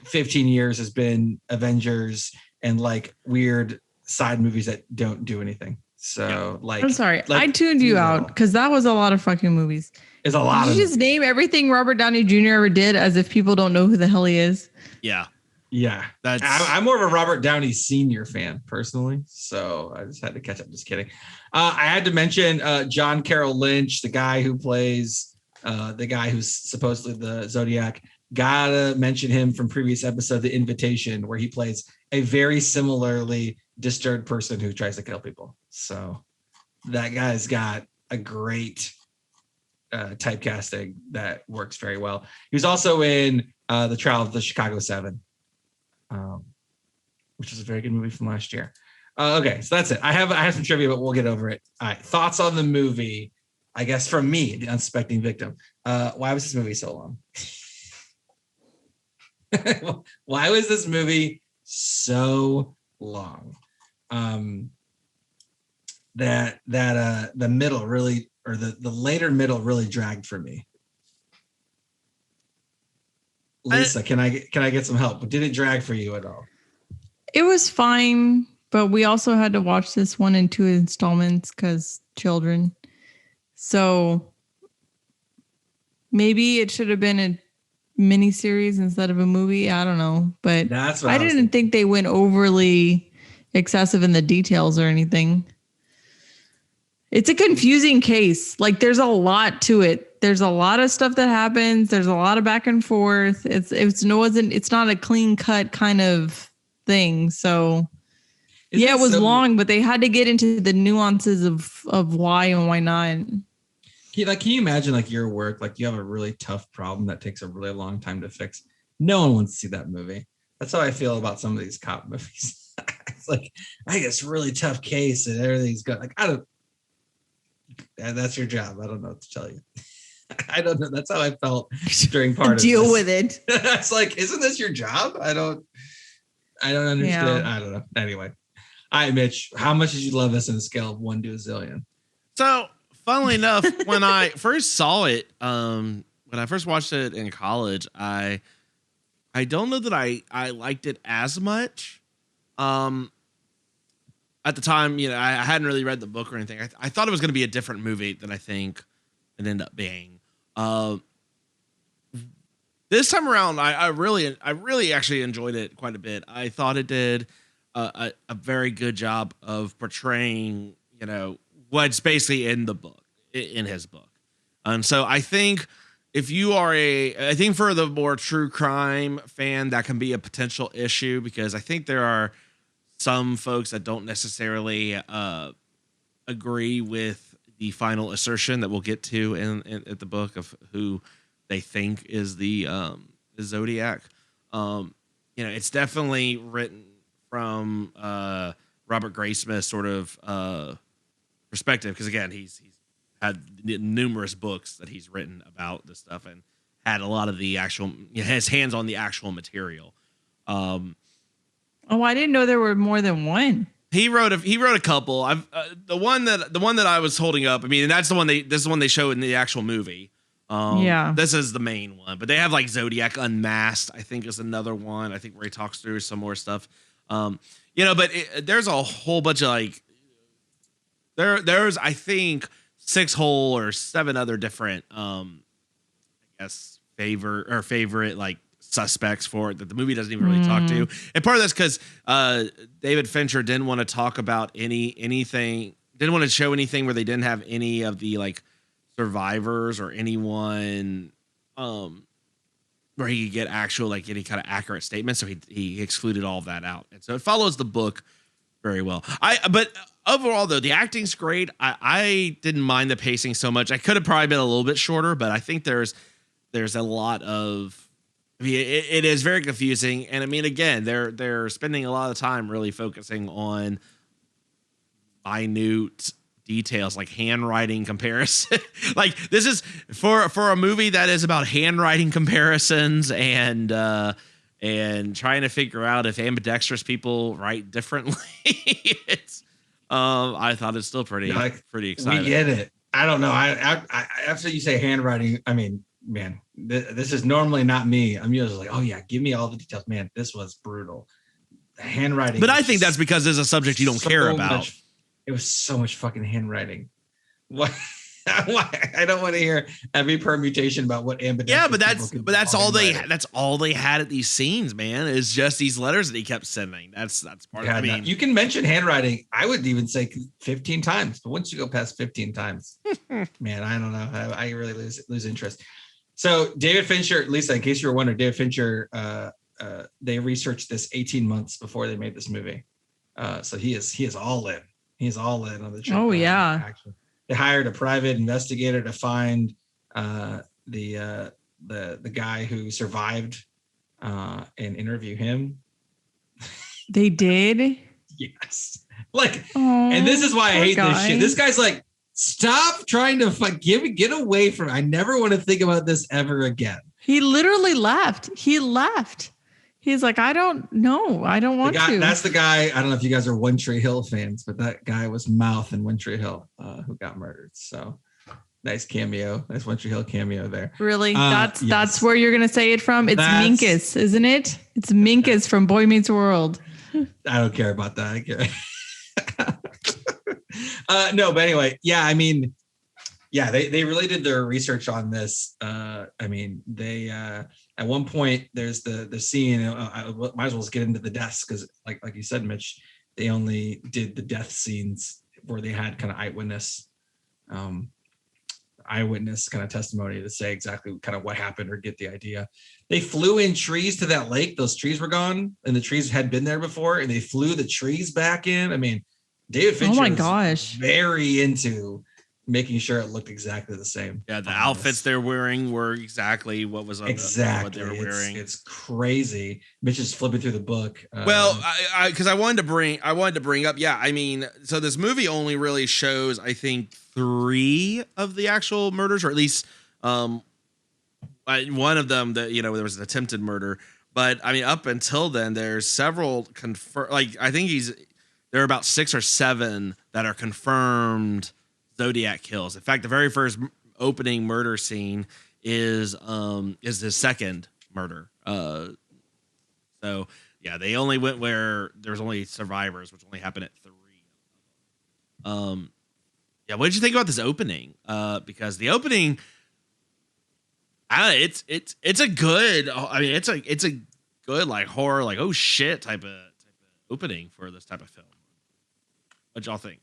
15 years has been Avengers and like weird side movies that don't do anything. So I'm sorry. I tuned you out because that was a lot of fucking movies. It's a lot. Did you just name everything Robert Downey Jr. ever did as if people don't know who the hell he is? Yeah. Yeah. I'm more of a Robert Downey Sr. fan personally. So I just had to catch up. Just kidding. I had to mention John Carroll Lynch, the guy who plays the guy who's supposedly the Zodiac. Gotta mention him from previous episode, The Invitation, where he plays a very similarly disturbed person who tries to kill people. So that guy's got a great typecasting that works very well. He was also in The Trial of the Chicago 7. Which is a very good movie from last year. Okay, so that's it. I have some trivia, but we'll get over it. All right, thoughts on the movie? I guess from me, the unsuspecting victim. Why was this movie so long? Why was this movie so long? That the middle really, or the later middle really dragged for me. Lisa, can I get some help? Did it drag for you at all? It was fine, but we also had to watch this one in 2 installments because children. So maybe it should have been a miniseries instead of a movie. I don't know, but I didn't think they went overly excessive in the details or anything. It's a confusing case. Like there's a lot to it. There's a lot of stuff that happens. There's a lot of back and forth. It's not a clean cut kind of thing. So it was long, but they had to get into the nuances of why and why not. Can you imagine like your work, like you have a really tough problem that takes a really long time to fix. No one wants to see that movie. That's how I feel about some of these cop movies. It's like, I get this really tough case and everything's good. Like, that's your job. I don't know what to tell you. I don't know. That's how I felt during part of deal with it. It's like, isn't this your job? I don't understand. Yeah. I don't know. Anyway. All right, Mitch, how much did you love this on a scale of 1 to a zillion? So funnily enough, when I first saw it, when I first watched it in college, I don't know that I liked it as much. At the time, I hadn't really read the book or anything. I thought it was going to be a different movie than I think it ended up being. This time around, I really actually enjoyed it quite a bit. I thought it did a very good job of portraying, what's basically in the book, in his book. And so I think if you are I think for the more true crime fan, that can be a potential issue because I think there are some folks that don't necessarily agree with the final assertion that we'll get to in at the book of who they think is the Zodiac. It's definitely written from Robert Graysmith's sort of perspective, because again, he's had numerous books that he's written about this stuff and had a lot of the actual, his hands on the actual material. I didn't know there were more than one. He wrote a couple. The one that I was holding up. I mean, and that's the one this is the one they show in the actual movie. This is the main one, but they have like Zodiac Unmasked, I think, is another one. I think where he talks through some more stuff. But there's a whole bunch of like there's I think 6 whole or 7 other different favorite like suspects for it that the movie doesn't even really talk to. And part of that's because David Fincher didn't want to talk about anything, didn't want to show anything where they didn't have any of the like survivors or anyone where he could get actual like any kind of accurate statements. So he excluded all of that out. And so it follows the book very well. But overall though, the acting's great. I didn't mind the pacing so much. I could have probably been a little bit shorter, but I think there's a lot of, it is very confusing. And I mean, again, they're spending a lot of time really focusing on minute details like handwriting comparison. Like this is for a movie that is about handwriting comparisons and trying to figure out if ambidextrous people write differently. I thought it's still pretty exciting. We get it. I don't know. I after you say handwriting, I mean, man, this is normally not me. I'm usually like, oh yeah, give me all the details. Man, this was brutal. The handwriting. But I think that's because there's a subject you don't care about. It was so much fucking handwriting. What? I don't want to hear every permutation about what ambidextrous. Yeah, but that's all they had at these scenes, man. Is just these letters that he kept sending. That's part of it. I mean, you can mention handwriting. I would even say 15 times, but once you go past 15 times, man, I don't know. I really lose interest. So David Fincher, Lisa, in case you were wondering, David Fincher, they researched this 18 months before they made this movie. So he is all in. He's all in on the trip. Oh yeah. Action. They hired a private investigator to find the guy who survived and interview him. They did? Yes. And this is why I hate this shit. This guy's like, stop trying to get away from it. I never want to think about this ever again. He literally left. He's like, I don't know. I don't want to. That's the guy. I don't know if you guys are One Tree Hill fans, but that guy was Mouth in One Tree Hill who got murdered. So nice cameo. Nice One Tree Hill cameo there. Really? That's where you're going to say it from? It's Minkus, isn't it? It's Minkus from Boy Meets World. I don't care about that. No, but anyway, yeah, I mean, yeah, they really did their research on this. I mean, they at one point there's the scene. I might as well get into the deaths because, like you said, Mitch, they only did the death scenes where they had kind of eyewitness kind of testimony to say exactly kind of what happened or get the idea. They flew in trees to that lake. Those trees were gone, and the trees had been there before, and they flew the trees back in. I mean, David Fincher was very into making sure it looked exactly the same. Yeah, the outfits they're wearing were exactly what was on what they were wearing. It's crazy. Mitch is flipping through the book. Well, because I wanted to bring up. Yeah, I mean, so this movie only really shows, I think, 3 of the actual murders, or at least one of them that there was an attempted murder. But I mean, up until then, there's several confirmed. Like I think there are about 6 or 7 that are confirmed Zodiac kills. In fact, the very first opening murder scene is the second murder. So yeah, they only went where there's only survivors, which only happened at 3. Yeah, what did you think about this opening? Because the opening, it's a good. I mean, it's a good like horror, like oh shit type of opening for this type of film. What y'all think?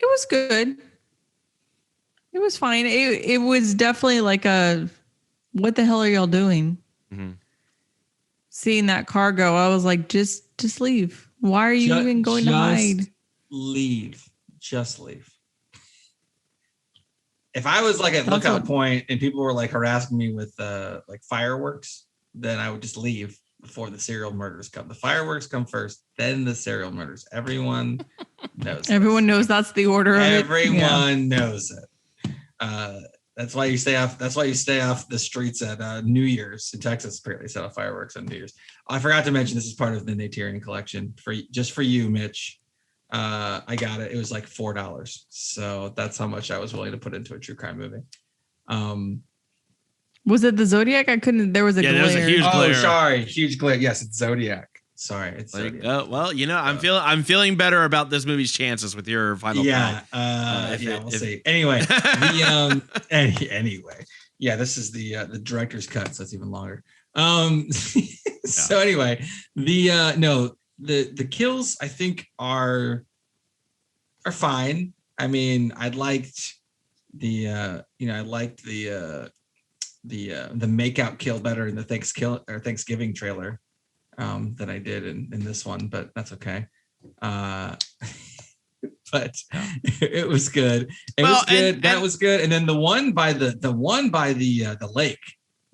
It was good. It was fine. It was definitely like a, what the hell are y'all doing? Mm-hmm. Seeing that car go, I was like, just Just leave. Why are you even going to hide? Just leave. If I was like at Lookout Point and people were like harassing me with like fireworks, then I would just leave before the serial murders come. The fireworks come first, then the serial murders. Everyone knows. Everyone knows that's the order of it. Everyone knows it. That's why you stay off. That's why you stay off the streets at New Year's in Texas. Apparently, set off fireworks on New Year's. I forgot to mention this is part of the Naterian collection for you, Mitch. I got it. It was like $4, so that's how much I was willing to put into a true crime movie. Was it the Zodiac? I couldn't. There was a glare. There was a huge glare. Oh, sorry, huge glare. Yes, it's Zodiac. Sorry, it's Zodiac. Well, I'm feeling better about this movie's chances with your final. Yeah, we'll see. Anyway, anyway, yeah, this is the director's cut, so it's even longer. So anyway, the kills I think are fine. I mean, I liked the makeout kill better in the Thanksgiving trailer than I did in this one, but that's okay. But it was good. That was good. And then the one by the lake.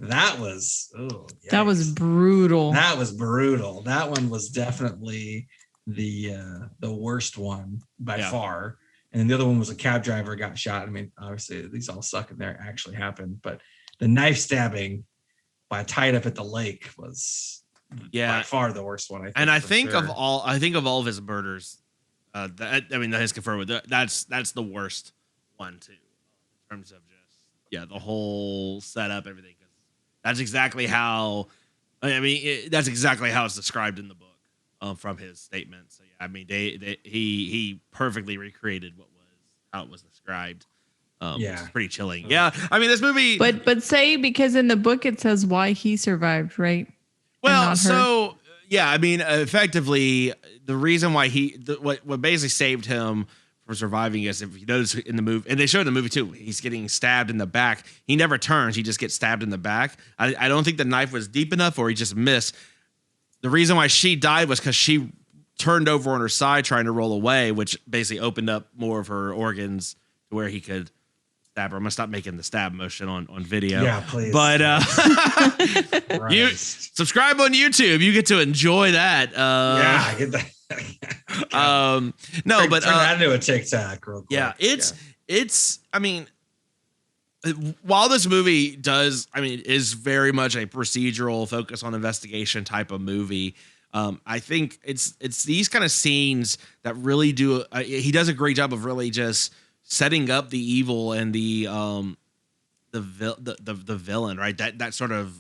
That was brutal. That one was definitely the worst one by far. And then the other one was a cab driver got shot. I mean, obviously these all suck and they actually happened, but the knife stabbing by tied up at the lake was by far the worst one. I think of all of his murders, his confirmed, that's the worst one too, in terms of just the whole setup, everything. That's exactly how. That's exactly how it's described in the book, from his statement. So yeah, I mean, he perfectly recreated how it was described. Which is pretty chilling. Yeah, I mean, this movie. But because in the book it says why he survived, right? Well, so yeah, I mean, effectively, the reason why what basically saved him from surviving is, if you notice in the movie, and they showed in the movie too, he's getting stabbed in the back. He never turns; he just gets stabbed in the back. I don't think the knife was deep enough, or he just missed. The reason why she died was because she turned over on her side trying to roll away, which basically opened up more of her organs to where he could stab her. I'm gonna stop making the stab motion on video. Yeah, please. But you subscribe on YouTube. You get to enjoy that. I get that. No, but turn that into a TikTok real quick. Yeah, it's. I mean, while this movie is very much a procedural, focus on investigation type of movie. I think it's these kind of scenes that really do. He does a great job of really just setting up the evil and the villain, right? That sort of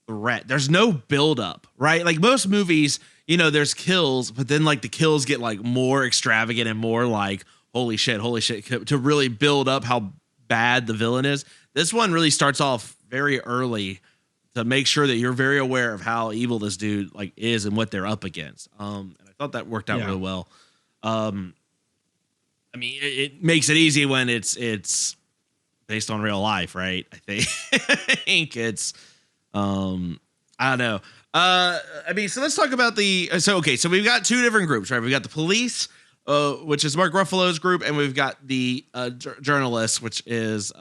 threat. There's no build up, right? Like most movies, there's kills, but then like the kills get like more extravagant and more like holy shit to really build up how bad the villain is. This one really starts off very early to make sure that you're very aware of how evil this dude like is and what they're up against. And I thought that worked out really well. I mean, it makes it easy when it's based on real life, right? I think it's, I don't know. I mean, so let's talk about so we've got two different groups, right? We've got the police, which is Mark Ruffalo's group, and we've got the journalists, which is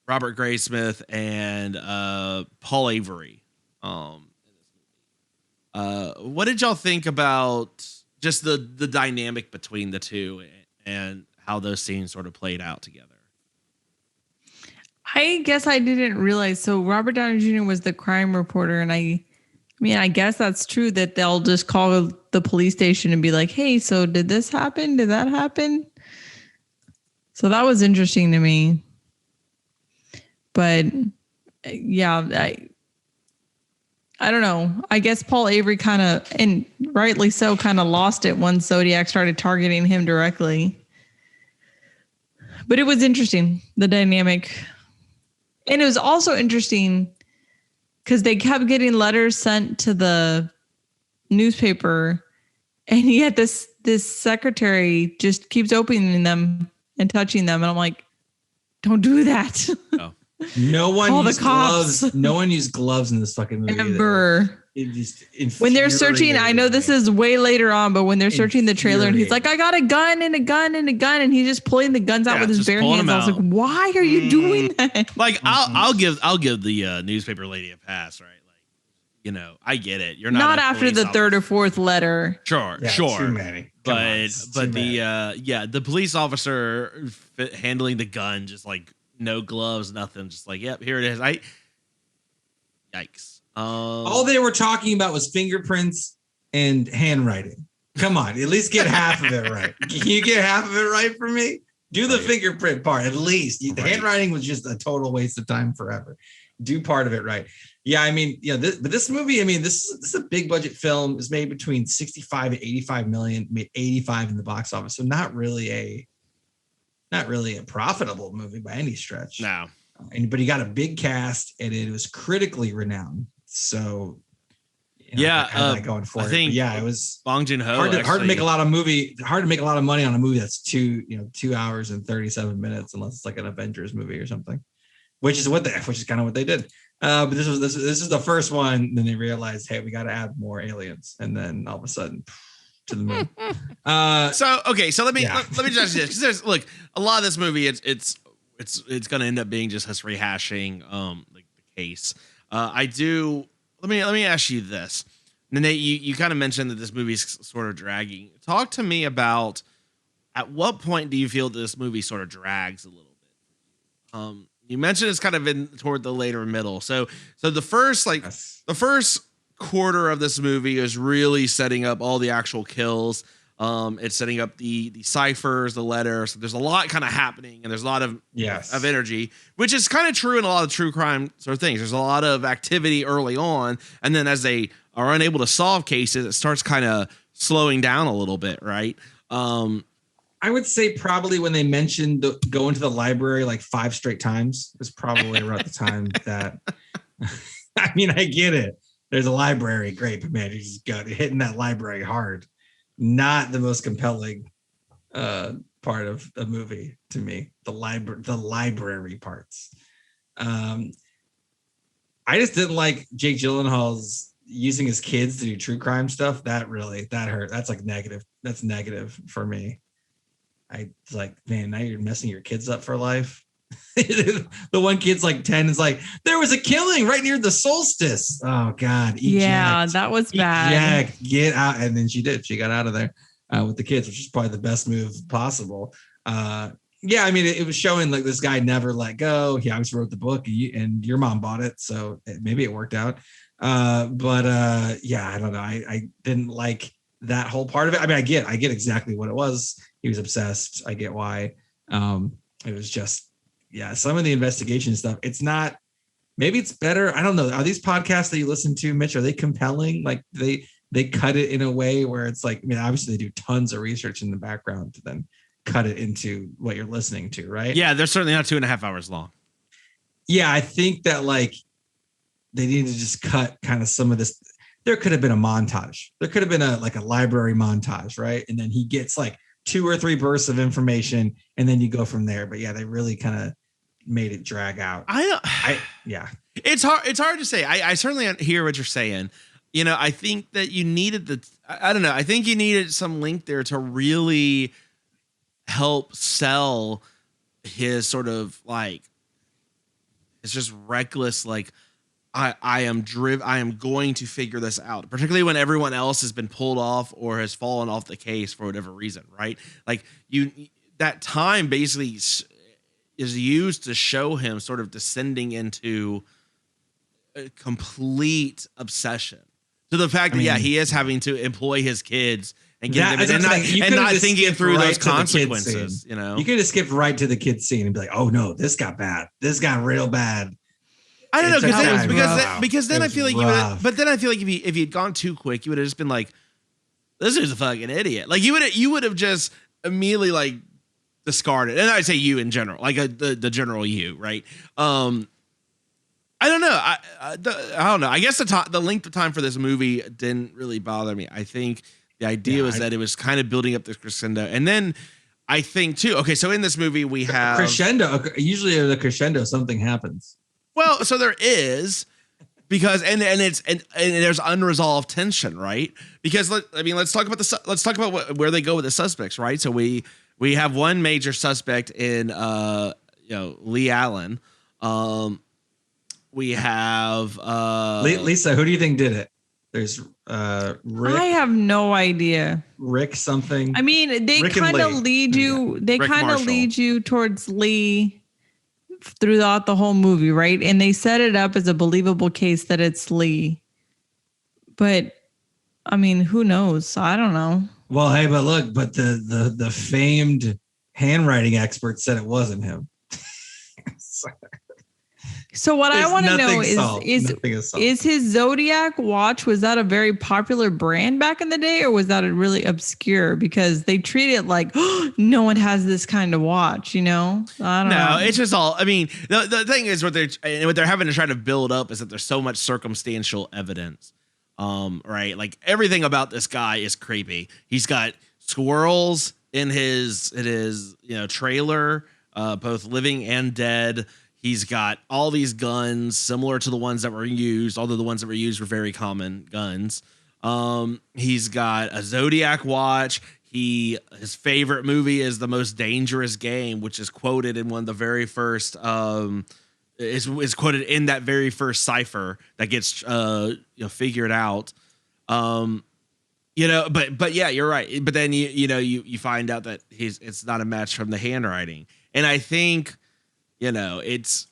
Robert Graysmith and Paul Avery. What did y'all think about just the dynamic between the two and how those scenes sort of played out together? I guess I didn't realize. So Robert Downey Jr. was the crime reporter, and I guess that's true that they'll just call the police station and be like, "Hey, so did this happen? Did that happen?" So that was interesting to me. But yeah, I don't know. I guess Paul Avery kind of, and rightly so, kind of lost it once Zodiac started targeting him directly. But it was interesting, the dynamic. And it was also interesting because they kept getting letters sent to the newspaper, and yet this secretary just keeps opening them and touching them. And I'm like, don't do that. Oh. No one used gloves. No one used gloves in this fucking movie. Ever. when they're searching, I know this is way later on, but when they're searching the trailer and he's like, I got a gun and a gun and a gun, and he's just pulling the guns out with his bare hands. I was like, why are you doing that? Like, I'll give the newspaper lady a pass, right? Like, I get it. You're not after the third or fourth letter. Sure. Too many. The police officer handling the gun, just like no gloves, nothing, just like, yep, here it is. Yikes. All they were talking about was fingerprints and handwriting. Come on, at least get half of it right. Can you get half of it right for me? Do the fingerprint part at least. The handwriting was just a total waste of time forever. Do part of it right. Yeah, I mean, this movie, I mean, this is a big budget film. It's made between 65 and 85 million, made 85 in the box office. So not really a profitable movie by any stretch. No. But he got a big cast and it was critically renowned. So going for it. It was Bong Joon-ho. Hard to make a lot of money on a movie that's 2 hours and 37 minutes, unless it's like an Avengers movie or something, which is kind of what they did. But this is the first one. Then they realized, hey, we got to add more aliens, and then all of a sudden, to the moon. So let me just this, because there's a lot of this movie. It's going to end up being just us rehashing the case. Let me ask you this. Nate, you kind of mentioned that this movie's sort of dragging. Talk to me about, at what point do you feel this movie sort of drags a little bit? You mentioned it's kind of in toward the later middle. So the first quarter of this movie is really setting up all the actual kills. It's setting up the ciphers, the letters. So there's a lot kind of happening, and there's a lot of energy, which is kind of true in a lot of true crime sort of things. There's a lot of activity early on, and then as they are unable to solve cases, it starts kind of slowing down a little bit, right? I would say probably when they mentioned going to the library like 5 straight times was probably around the time that. I mean, I get it. There's a library, great, but man, you just got hitting that library hard. Not the most compelling part of the movie to me. The library parts. I just didn't like Jake Gyllenhaal's using his kids to do true crime stuff. That hurt. That's like negative. That's negative for me. I was like, man, now you're messing your kids up for life. The one kid's like 10 is like, there was a killing right near the solstice. Oh God. Eject. That was bad. Eject, get out. And then she did. She got out of there with the kids, which is probably the best move possible. I mean, it was showing like this guy never let go. He obviously wrote the book and your mom bought it. So maybe it worked out. I don't know. I didn't like that whole part of it. I mean, I get exactly what it was. He was obsessed. I get why. It was just, some of the investigation stuff. It's not, maybe it's better. I don't know. Are these podcasts that you listen to, Mitch, are they compelling? Like they cut it in a way where it's like, I mean, obviously they do tons of research in the background to then cut it into what you're listening to, right? Yeah, they're certainly not 2.5 hours long. Yeah, I think that like they need to just cut kind of some of this. There could have been a montage. There could have been a library montage, right? And then he gets like 2 or 3 bursts of information, and then you go from there. But yeah, they really kind of made it drag out. It's hard to say. I certainly hear what you're saying. I think that you needed I don't know. I think you needed some link there to really help sell his sort of like, it's just reckless. Like I am going to figure this out, particularly when everyone else has been pulled off or has fallen off the case for whatever reason. Right. Like that time basically is used to show him sort of descending into a complete obsession to the fact that he is having to employ his kids and get them and not thinking through those consequences. You could have skipped right to the kids scene and be like, oh no, this got bad. This got real bad. I don't know because then I feel like if you'd gone too quick, you would have just been like, this is a fucking idiot. Like you would have just immediately like discarded. And I say you in general, like the general you, right? I don't know. I don't know. I guess the length of time for this movie didn't really bother me. I think the idea was that it was kind of building up this crescendo, and then I think too. Okay, so in this movie we have crescendo. Usually, at the crescendo, something happens. Well, so there is, because and there's unresolved tension, right? Because let's talk about where they go with the suspects, right? So we have one major suspect in Lee Allen. We have Lisa, who do you think did it? There's Rick. I have no idea. Rick something. I mean, they kind of lead you. They kind of lead you towards Lee throughout the whole movie, right? And they set it up as a believable case that it's Lee. But I mean, who knows? I don't know. Well, hey, but look, the famed handwriting expert said it wasn't him. So what I want to know is his Zodiac watch, was that a very popular brand back in the day, or was that a really obscure? Because they treat it like no one has this kind of watch, I don't know. No, it's just all. I mean, the thing is what they're having to try to build up is that there's so much circumstantial evidence, right? Like everything about this guy is creepy. He's got squirrels in his trailer, both living and dead. He's got all these guns similar to the ones that were used, although the ones that were used were very common guns. He's got a Zodiac watch. His favorite movie is The Most Dangerous Game, which is quoted in one of the very first is quoted in that very first cipher that gets figured out. But yeah, you're right. But then you find out that it's not a match from the handwriting, and I think. It's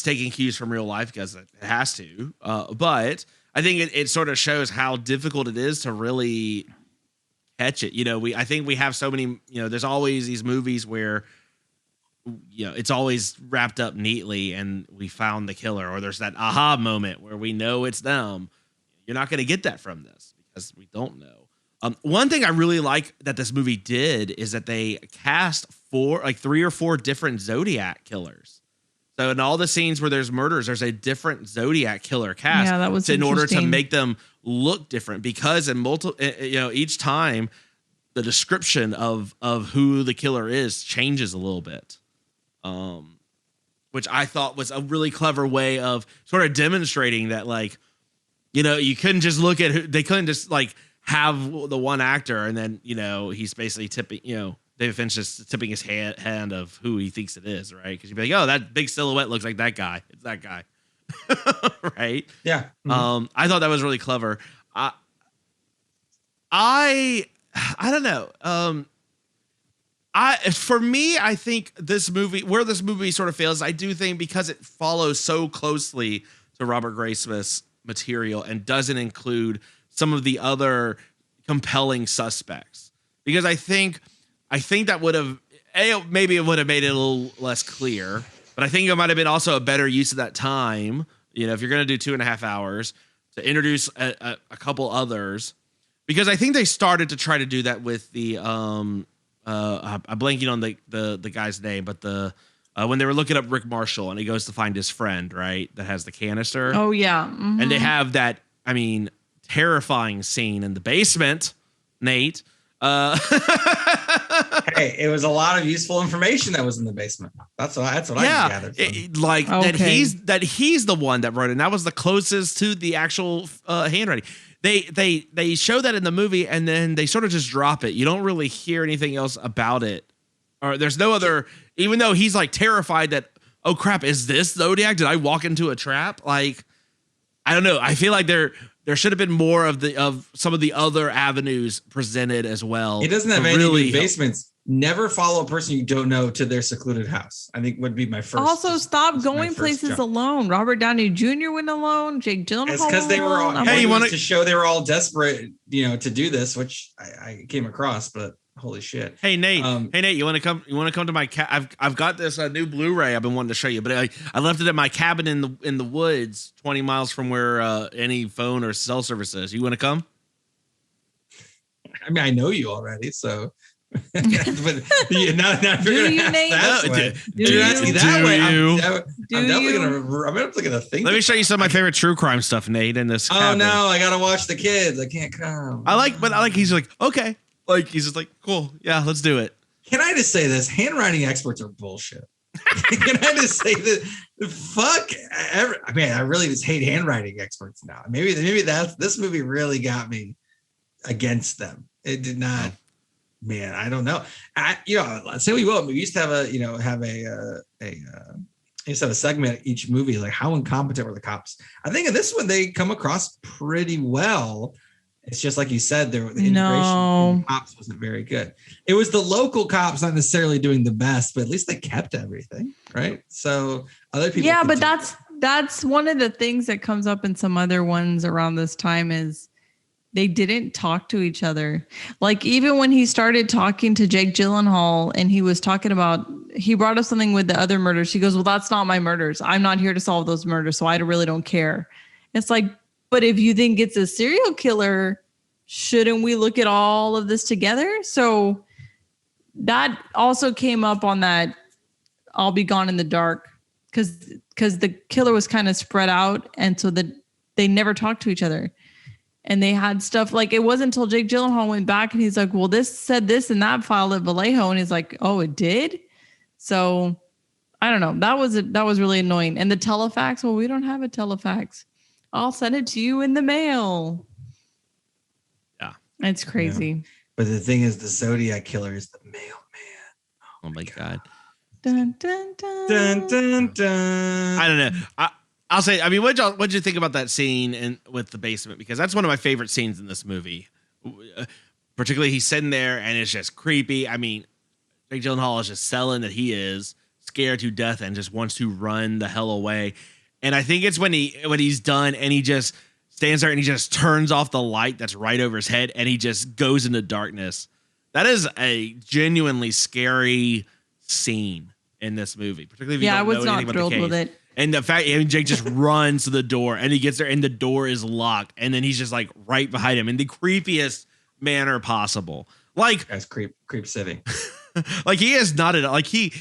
taking cues from real life because it has to. But I think it sort of shows how difficult it is to really catch it. I think we have so many, there's always these movies where, it's always wrapped up neatly and we found the killer, or there's that aha moment where we know it's them. You're not going to get that from this because we don't know. One thing I really like that this movie did is that they cast 3 or 4 different Zodiac killers. So in all the scenes where there's murders, there's a different Zodiac killer cast. Yeah, that was in order to make them look different, because in each time the description of who the killer is changes a little bit. Which I thought was a really clever way of sort of demonstrating that, you couldn't just look at they couldn't just have the one actor and then he's basically tipping David Finch is tipping his hand of who he thinks it is, right? Because you'd be like, oh, that big silhouette looks like that guy. It's that guy. Right? Yeah. Mm-hmm. I thought that was really clever. I don't know. For me, I think where this movie sort of fails, I do think because it follows so closely to Robert Graysmith's material and doesn't include some of the other compelling suspects, because I think that would have maybe it would have made it a little less clear, but I think it might have been also a better use of that time. If you're going to do 2.5 hours, to introduce a couple others, because I think they started to try to do that with the I'm blanking on the guy's name, but when they were looking up Rick Marshall and he goes to find his friend, right, that has the canister. Oh yeah, mm-hmm. And they have that. I mean. Terrifying scene in the basement, Nate. Hey, it was a lot of useful information that was in the basement. That's what I gathered. That he's the one that wrote it. And that was the closest to the actual handwriting. They show that in the movie, and then they sort of just drop it. You don't really hear anything else about it, or there's no other. Even though he's terrified that, oh crap, is this Zodiac? Did I walk into a trap? I don't know. I feel like there should have been more of some of the other avenues presented as well. It doesn't have any basements. Never follow a person you don't know to their secluded house, I think would be my first. Also, stop going places alone. Robert Downey Jr. went alone. Jake Gyllenhaal. It's because they were all to show they were all desperate, to do this, which I came across, but. Holy shit! Hey Nate, you want to come? You want to come to my? I've got this new Blu-ray I've been wanting to show you, but I left it at my cabin in the woods, 20 miles from where any phone or cell service is. You want to come? I mean, I know you already, so. But not if you're gonna ask Nate? That way. You're asking that way. I'm definitely gonna think. Let me show you some of my favorite true crime stuff, Nate. In this. Oh no, I gotta watch the kids. I can't come. I like. He's like, okay. He's just like, cool, yeah, let's do it. Can I just say this? Handwriting experts are bullshit. Can I just say that? Fuck. I really just hate handwriting experts now. Maybe this movie really got me against them. It did not. Man, I don't know. Say we will. We used to have a segment each movie, like how incompetent were the cops. I think in this one they come across pretty well. It's just like you said, the integration in the cops wasn't very good. It was the local cops not necessarily doing the best, but at least they kept everything, right? So other people. Yeah, but that's one of the things that comes up in some other ones around this time is they didn't talk to each other. Like even when he started talking to Jake Gyllenhaal and he was talking about, he brought up something with the other murders. She goes, well, that's not my murders. I'm not here to solve those murders. So I really don't care. It's like, but if you think it's a serial killer, shouldn't we look at all of this together? So that also came up on that I'll Be Gone in the Dark because the killer was kind of spread out. And so they never talked to each other. And they had stuff like, it wasn't until Jake Gyllenhaal went back and he's like, well, this said this in that file at Vallejo. And he's like, oh, it did? So I don't know. That was really annoying. And the telefax, well, we don't have a telefax. I'll send it to you in the mail. Yeah. It's crazy. Yeah. But the thing is, the Zodiac killer is the mailman. Oh my God. Dun, dun, dun. Dun, dun, dun. I don't know. I'll say, I mean, what'd you think about that scene with the basement? Because that's one of my favorite scenes in this movie. Particularly, he's sitting there and it's just creepy. I mean, Jake Gyllenhaal is just selling that he is scared to death and just wants to run the hell away. And I think it's when he's done and he just stands there and he just turns off the light that's right over his head and he just goes into darkness. That is a genuinely scary scene in this movie, particularly if you don't know anything about the case. Yeah, I was not thrilled with it. And the fact, Jake just runs to the door and he gets there and the door is locked. And then he's just like right behind him in the creepiest manner possible. Like, that's creep city. Like he is not at all, like he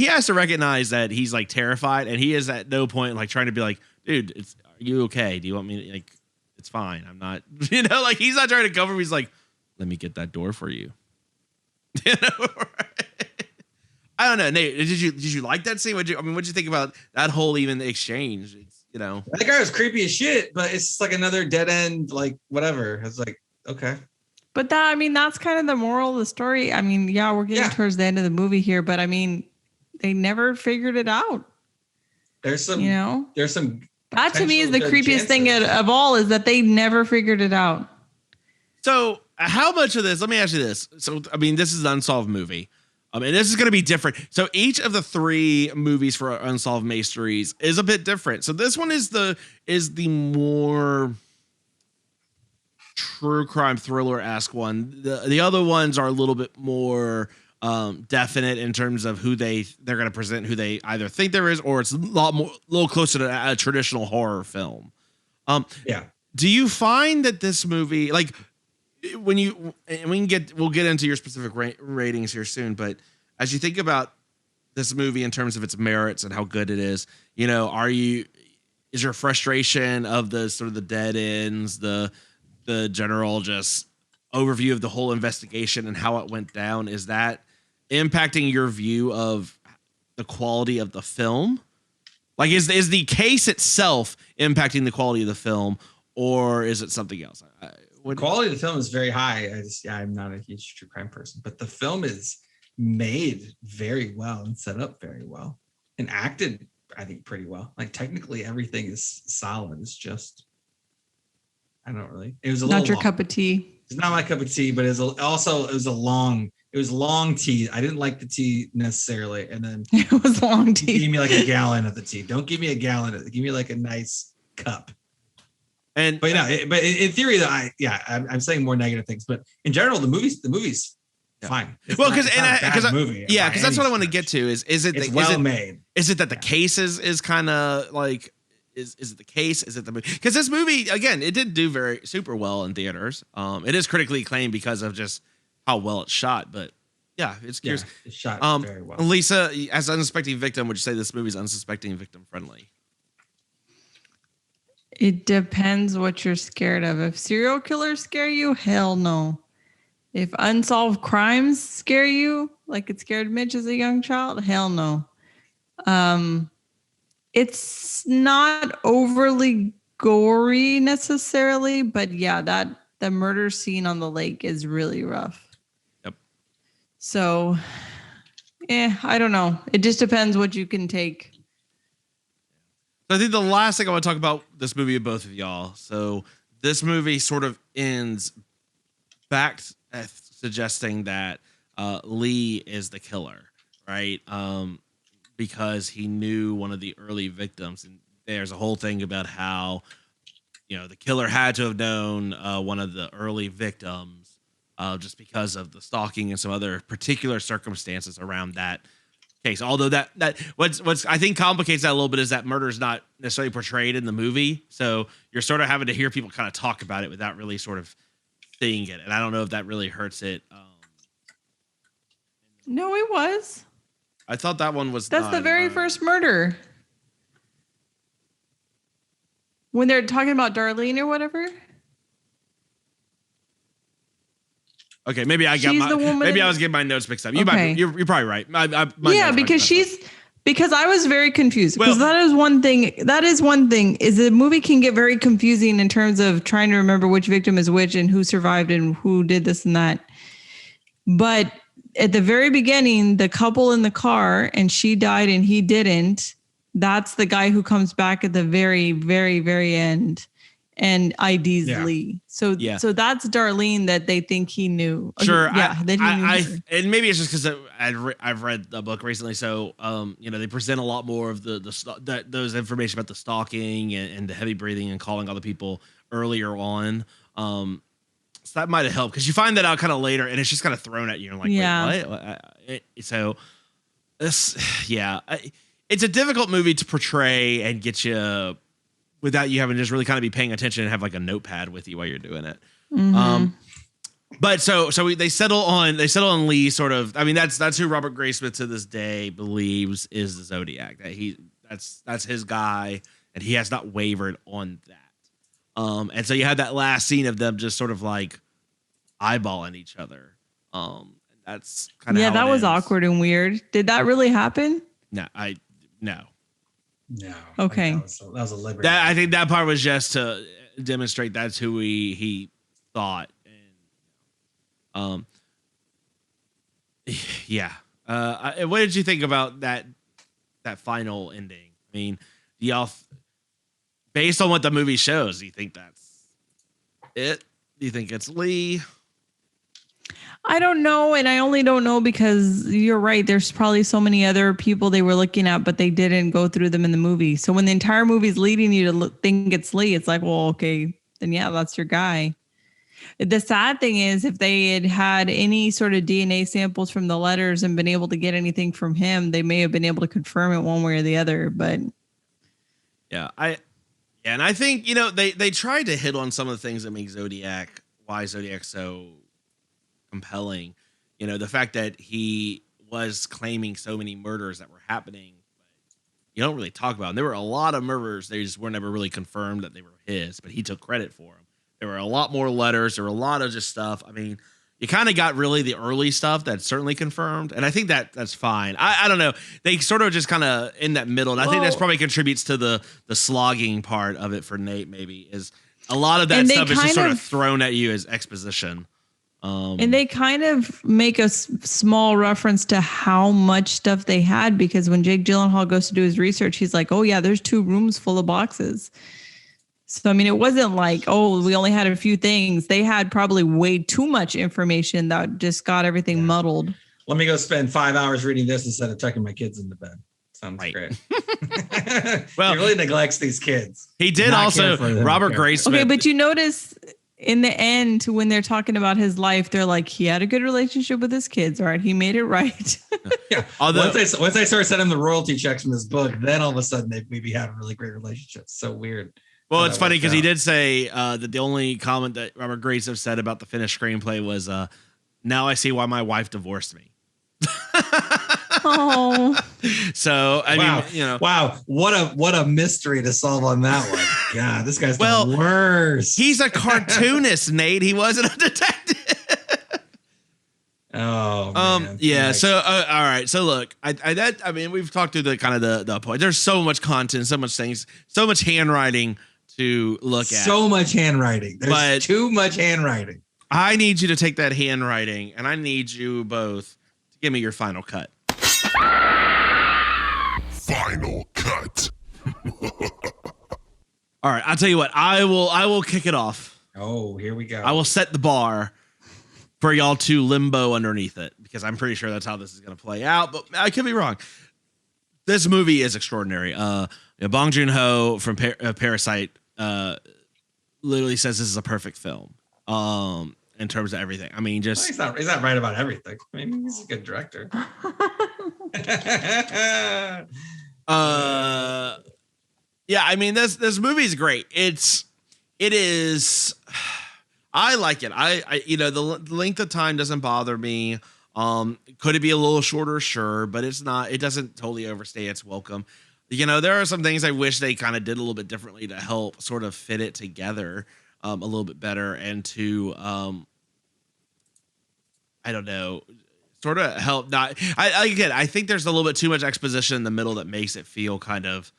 has to recognize that he's like terrified and he is at no point like trying to be like, dude, are you okay? Do you want me to, like, it's fine. I'm not, like he's not trying to cover me. He's like, let me get that door for you. I don't know, Nate. Did you like that scene? What'd you think about that whole even exchange? It's, that guy was creepy as shit, but it's just like another dead end, like whatever. It's like, okay. But that's kind of the moral of the story. I mean, yeah, we're getting towards the end of the movie here, but I mean, they never figured it out. There's some, that to me is the creepiest thing of all is that they never figured it out. So how much of this, let me ask you this. So, I mean, this is an Unsolved movie. And this is going to be different. So each of the 3 movies for Unsolved May-Steries is a bit different. So this one is the more true crime thriller-esque one. The other ones are a little bit more definite in terms of who they're going to present, who they either think there is, or it's a little closer to a traditional horror film. Yeah. Do you find that this movie, like, we'll get into your specific ratings here soon, but as you think about this movie in terms of its merits and how good it is, is your frustration of the sort of the dead ends, the general just overview of the whole investigation and how it went down, is that impacting your view of the quality of the film? Like, is the case itself impacting the quality of the film, or is it something else? The quality of the film is very high. I'm not a huge true crime person, but the film is made very well and set up very well and acted, I think, pretty well. Like technically everything is solid. It's just, it was a not your cup of tea. It's not my cup of tea, but it was long tea. I didn't like the tea necessarily. And then it was long tea. Give me like a gallon of the tea. Don't give me a gallon. Give me like a nice cup. But in theory, though, I'm saying more negative things. But in general, the movie's fine. Well, because that's what I want to get to. Is it well made? Is it that the case is kind of like is it the case? Is it the movie? Because this movie, again, it did do very super well in theaters. It is critically acclaimed because of just how well it's shot. But yeah, it's curious. It's shot very well. Lisa, as an unsuspecting victim, would you say this movie's unsuspecting victim friendly? It depends what you're scared of. If serial killers scare you, hell no. If unsolved crimes scare you, like it scared Mitch as a young child, hell no. It's not overly gory necessarily, but yeah, the murder scene on the lake is really rough. Yep. So, I don't know. It just depends what you can take. So I think the last thing I want to talk about this movie with both of y'all. So this movie sort of ends back suggesting that Lee is the killer, right? Because he knew one of the early victims, and there's a whole thing about how, the killer had to have known one of the early victims just because of the stalking and some other particular circumstances around that case. Although that what's I think complicates that a little bit is that murder is not necessarily portrayed in the movie, so you're sort of having to hear people kind of talk about it without really sort of seeing it, and I don't know if that really hurts it. No, it was. I thought that one was. That's the very first murder. When they're talking about Darlene or whatever. Okay, maybe I was getting my notes mixed up. You're probably right. Because I was very confused. Because that is one thing. Is the movie can get very confusing in terms of trying to remember which victim is which and who survived and who did this and that. But at the very beginning, the couple in the car and she died and he didn't. That's the guy who comes back at the very, very, very end and IDs Lee. So that's Darlene that they think he knew. Sure. That he knew. And maybe it's just because I've read the book recently. So, they present a lot more of those information about the stalking and the heavy breathing and calling other people earlier on. So that might have helped because you find that out kind of later and it's just kind of thrown at you. And like, wait, what? It's a difficult movie to portray and get you without you having to just really kind of be paying attention and have like a notepad with you while you're doing it. Mm-hmm. But so they settle on Lee sort of. I mean, that's who Robert Graysmith to this day believes is the Zodiac. That's his guy, and he has not wavered on that. And so you had that last scene of them just sort of like eyeballing each other. That's kind of that was awkward and weird. Did that really happen? No. No. Okay. That was a liberty. I think that part was just to demonstrate that's who he thought. And what did you think about that final ending? I mean, do y'all, based on what the movie shows, do you think that's it? Do you think it's Lee? I don't know, and I only don't know because you're right. There's probably so many other people they were looking at, but they didn't go through them in the movie. So when the entire movie is leading you to think it's Lee, it's like, well, okay, then that's your guy. The sad thing is, if they had had any sort of DNA samples from the letters and been able to get anything from him, they may have been able to confirm it one way or the other. But and I think they tried to hit on some of the things that make why Zodiac so compelling. The fact that he was claiming so many murders that were happening, but you don't really talk about them. There were a lot of murders. They just were never really confirmed that they were his, but he took credit for them. There were a lot more letters. There were a lot of just stuff. I mean, you kind of got really the early stuff that's certainly confirmed. And I think that's fine. I don't know. They sort of just kind of in that middle. And I think that's probably contributes to the slogging part of it for Nate, maybe, is a lot of that stuff is just sort of thrown at you as exposition. And they kind of make a small reference to how much stuff they had, because when Jake Gyllenhaal goes to do his research, he's like, oh yeah, there's 2 rooms full of boxes. So, I mean, it wasn't like, oh, we only had a few things. They had probably way too much information that just got everything muddled. Let me go spend 5 hours reading this instead of tucking my kids into bed. Sounds great. Well, he really neglects these kids. He did also, Robert Graysmith. Okay, but you notice in the end, when they're talking about his life, they're like, he had a good relationship with his kids. All right, he made it right. Yeah. Although once they start sending him the royalty checks from this book, then all of a sudden they maybe have a really great relationship. So weird. Well, it's funny because he did say that the only comment that Robert Graysmith said about the finished screenplay was, now I see why my wife divorced me. Oh. So, I mean, Wow. What a mystery to solve on that one. God, this guy's the worst. He's a cartoonist, Nate. He wasn't a detective. Oh, man. Yeah. So, all right. So, look, I mean, we've talked through the kind of the point. There's so much content, so much things, so much handwriting to look at. So much handwriting. There's too much handwriting. I need you to take that handwriting, and I need you both to give me your final cut. Final cut. All right. I'll tell you what. I will kick it off. Oh, here we go. I will set the bar for y'all to limbo underneath it, because I'm pretty sure that's how this is going to play out, but I could be wrong. This movie is extraordinary. Bong Joon-ho from Parasite literally says this is a perfect film in terms of everything. I mean, just he's not right about everything. I mean, he's a good director. Yeah, I mean, this movie is great. It is. I like it. I the length of time doesn't bother me. Could it be a little shorter? Sure, but it's not. It doesn't totally overstay its welcome. There are some things I wish they kind of did a little bit differently to help sort of fit it together a little bit better, and to I don't know, sort of help. Not. I think there's a little bit too much exposition in the middle that makes it feel kind of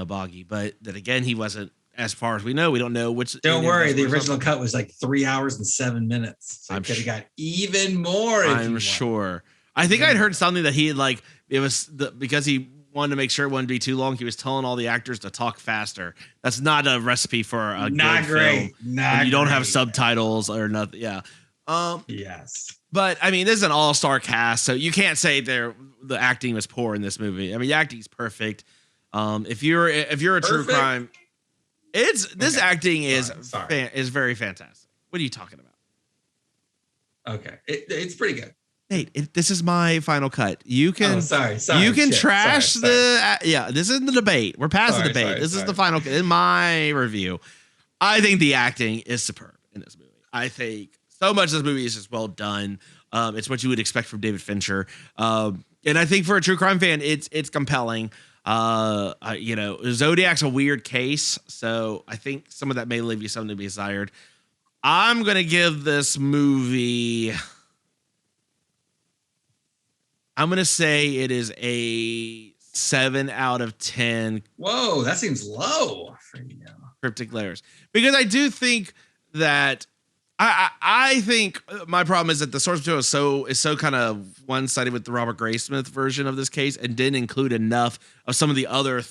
boggy. But then again, he wasn't. As far as we know, we don't know which. Don't worry, the original cut was like 3 hours and 7 minutes. So I could have got even more. I'm sure. I think I'd heard something that he had because he wanted to make sure it wouldn't be too long. He was telling all the actors to talk faster. That's not a recipe for a not good great. film. Not you don't have subtitles or nothing. Yeah. Yes. But I mean, this is an all-star cast, so you can't say the acting was poor in this movie. I mean, the acting's perfect. If you're a true crime. Acting is very fantastic. What are you talking about? Okay, it's pretty good. Nate, this is my final cut. You can. Sorry. You can trash this isn't the debate. We're past the debate. This is the final cut in my review. I think the acting is superb in this movie. I think so much of this movie is just well done. It's what you would expect from David Fincher. And I think for a true crime fan, it's compelling. Zodiac's a weird case, so I think some of that may leave you something to be desired. I'm gonna give this movie. I'm gonna say it is a 7 out of 10. Whoa, that seems low for you. Cryptic layers, because I do think that I think my problem is that the source material is so kind of one-sided with the Robert Graysmith version of this case, and didn't include enough of some of the other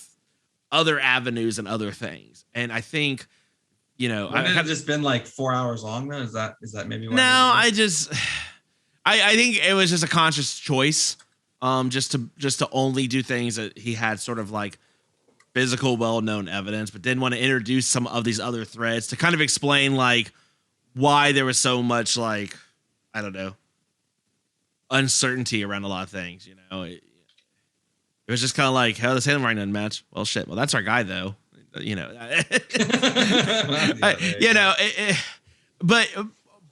avenues and other things. And I think, Wouldn't it have just been like 4 hours long though? Is that maybe why? No, I think it was just a conscious choice, just to only do things that he had sort of like physical, well-known evidence, but didn't want to introduce some of these other threads to kind of explain like why there was so much like, I don't know, uncertainty around a lot of things. It was just kind of like, how this handwriting doesn't match. Well, shit. Well, that's our guy though.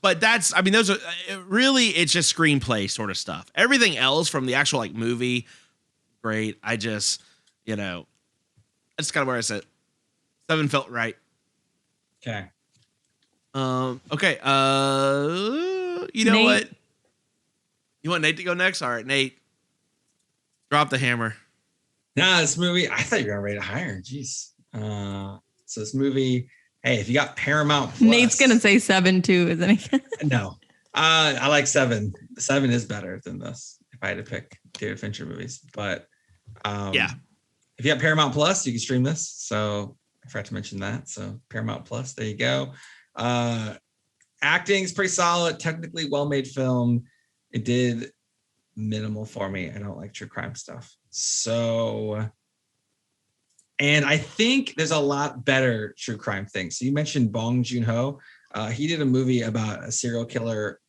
But that's, I mean, those are really, it's just screenplay sort of stuff. Everything else from the actual like movie, great. I just, that's kind of where I sit. 7 felt right. Okay. Okay. You know Nate. what? You want Nate to go next? All right, Nate. Drop the hammer. Nah, this movie, I thought you were gonna rate it higher. Jeez. So this movie, hey, if you got Paramount Plus, Nate's gonna say 7 too, isn't he? No. I like 7. 7 is better than this if I had to pick David Fincher movies. But yeah. If you have Paramount Plus, you can stream this. So I forgot to mention that. So Paramount Plus, there you go. Acting's pretty solid, technically well-made film. It did minimal for me. I don't like true crime stuff. So, and I think there's a lot better true crime things. So you mentioned Bong Joon-ho. He did a movie about a serial killer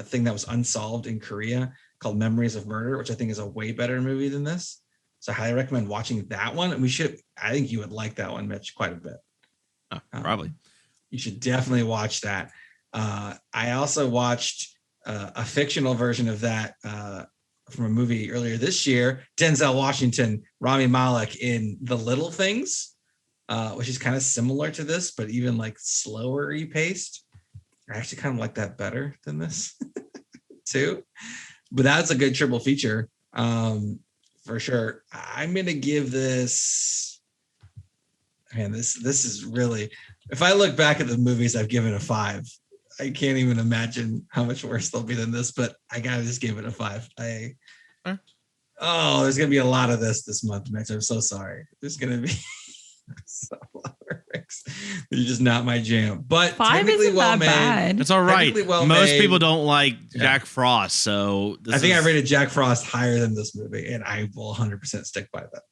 thing that was unsolved in Korea called Memories of Murder, which I think is a way better movie than this. So I highly recommend watching that one. And I think you would like that one, Mitch, quite a bit. Probably. You should definitely watch that. I also watched a fictional version of that from a movie earlier this year, Denzel Washington, Rami Malek in The Little Things, which is kind of similar to this, but even like slower paced. I actually kind of like that better than this. too. But that's a good triple feature for sure. I'm gonna give this. Man, this is really. If I look back at the movies I've given a 5, I can't even imagine how much worse they'll be than this. But I gotta just give it a 5. There's gonna be a lot of this month, Mitch. I'm so sorry. There's gonna be so a lot of Ricks. They're just not my jam. But 5 isn't that bad. It's all right. Most people don't like Yeah. Jack Frost, so I think I rated Jack Frost higher than this movie, and I will 100% stick by that.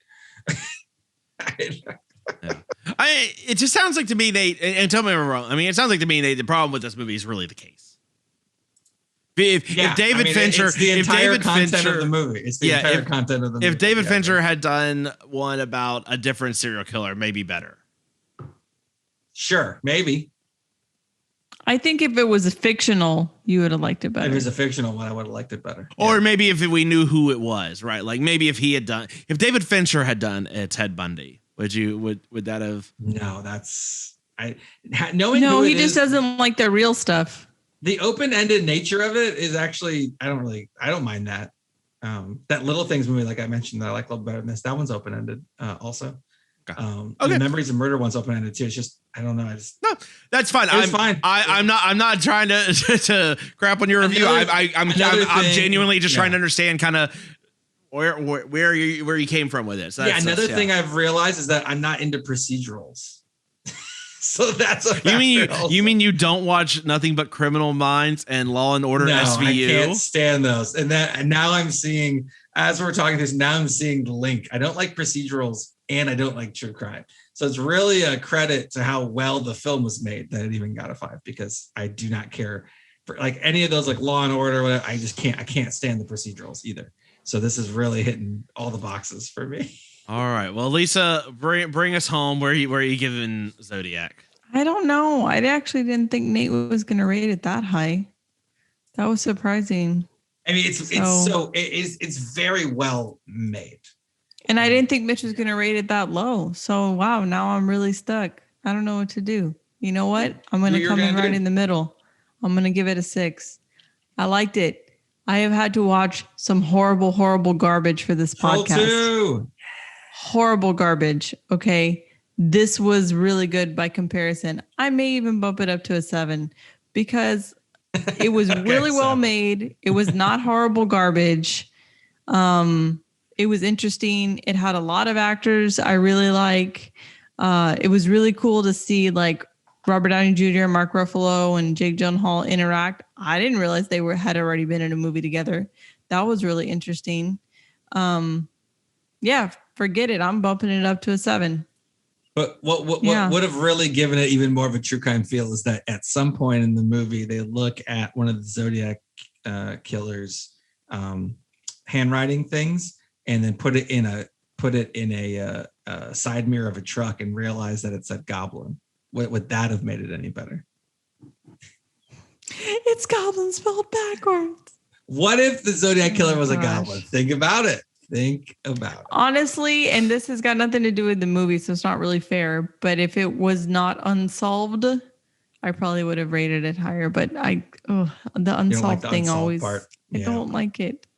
It just sounds like to me, Nate, and tell me if I'm wrong. I mean, it sounds like to me, Nate, the problem with this movie is really the case. If David Fincher, it's the entire if David content Fincher, of the movie. It's the entire content of the movie. If David Fincher had done one about a different serial killer, maybe better. Sure, maybe. I think if it was a fictional, you would have liked it better. If it was a fictional one, I would have liked it better. Or maybe if we knew who it was, right? Like maybe if David Fincher had done Ted Bundy, would that have? No, he just doesn't like the real stuff. The open-ended nature of it is actually, I don't mind that. That Little Things movie, like I mentioned, that I like a little better than this. That one's open-ended also. The Memories of Murder one's open-ended too. It's just, I don't know. No, that's fine. I'm not trying to crap on your review. I'm genuinely just trying to understand kind of where you came from with it. So another thing I've realized is that I'm not into procedurals. So that's a you mean you don't watch Nothing But Criminal Minds and Law and Order SVU? I can't stand those. And now I'm seeing, as we're talking this, now I'm seeing the link. I don't like procedurals and I don't like true crime. So it's really a credit to how well the film was made that it even got a 5, because I do not care for like any of those, like Law and Order, whatever. I can't stand the procedurals either. So this is really hitting all the boxes for me. All right. Well, Lisa, bring us home. Where are you giving Zodiac? I don't know. I actually didn't think Nate was going to rate it that high. That was surprising. I mean, it's very well made. And I didn't think Mitch was going to rate it that low. So, wow, now I'm really stuck. I don't know what to do. You know what? I'm going to come in right in the middle. I'm going to give it a 6. I liked it. I have had to watch some horrible, horrible garbage for this podcast. Too. Horrible garbage. Okay. This was really good by comparison. I may even bump it up to a 7 because it was really well made. It was not horrible garbage. It was interesting. It had a lot of actors I really like. It was really cool to see like Robert Downey Jr., Mark Ruffalo, and Jake Gyllenhaal interact. I didn't realize they had already been in a movie together. That was really interesting. Yeah, forget it. I'm bumping it up to a 7. But what would have really given it even more of a true crime feel is that at some point in the movie, they look at one of the Zodiac killers' handwriting things and then put it in a side mirror of a truck and realize that it said Goblin. Would that have made it any better? It's Goblin spelled backwards. What if the Zodiac killer was a goblin? Think about it. Honestly, and this has got nothing to do with the movie, so it's not really fair. But if it was not unsolved, I probably would have rated it higher. But the unsolved thing always, I don't like it.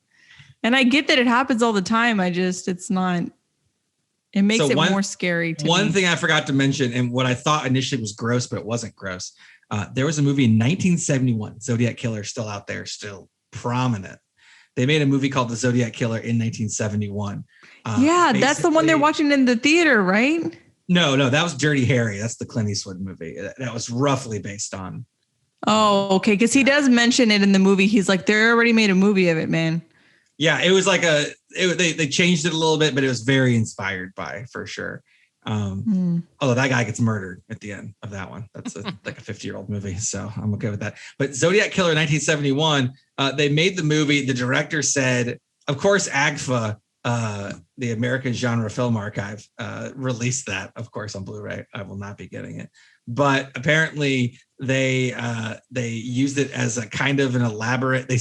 And I get that it happens all the time. It's not. It makes it more scary to me. One thing I forgot to mention, and what I thought initially was gross, but it wasn't gross. There was a movie in 1971, Zodiac Killer, still out there, still prominent. They made a movie called The Zodiac Killer in 1971. That's the one they're watching in the theater, right? No, that was Dirty Harry. That's the Clint Eastwood movie. That was roughly based on. Oh, okay. Because he does mention it in the movie. He's like, they already made a movie of it, man. Yeah, it was like they changed it a little bit, but it was very inspired by, for sure. Although that guy gets murdered at the end of that one. That's like a 50-year-old movie, so I'm okay with that. But Zodiac Killer 1971, they made the movie. The director said, of course, AGFA, the American Genre Film Archive, released that, of course, on Blu-ray. I will not be getting it. But apparently they used it as a kind of an elaborate, they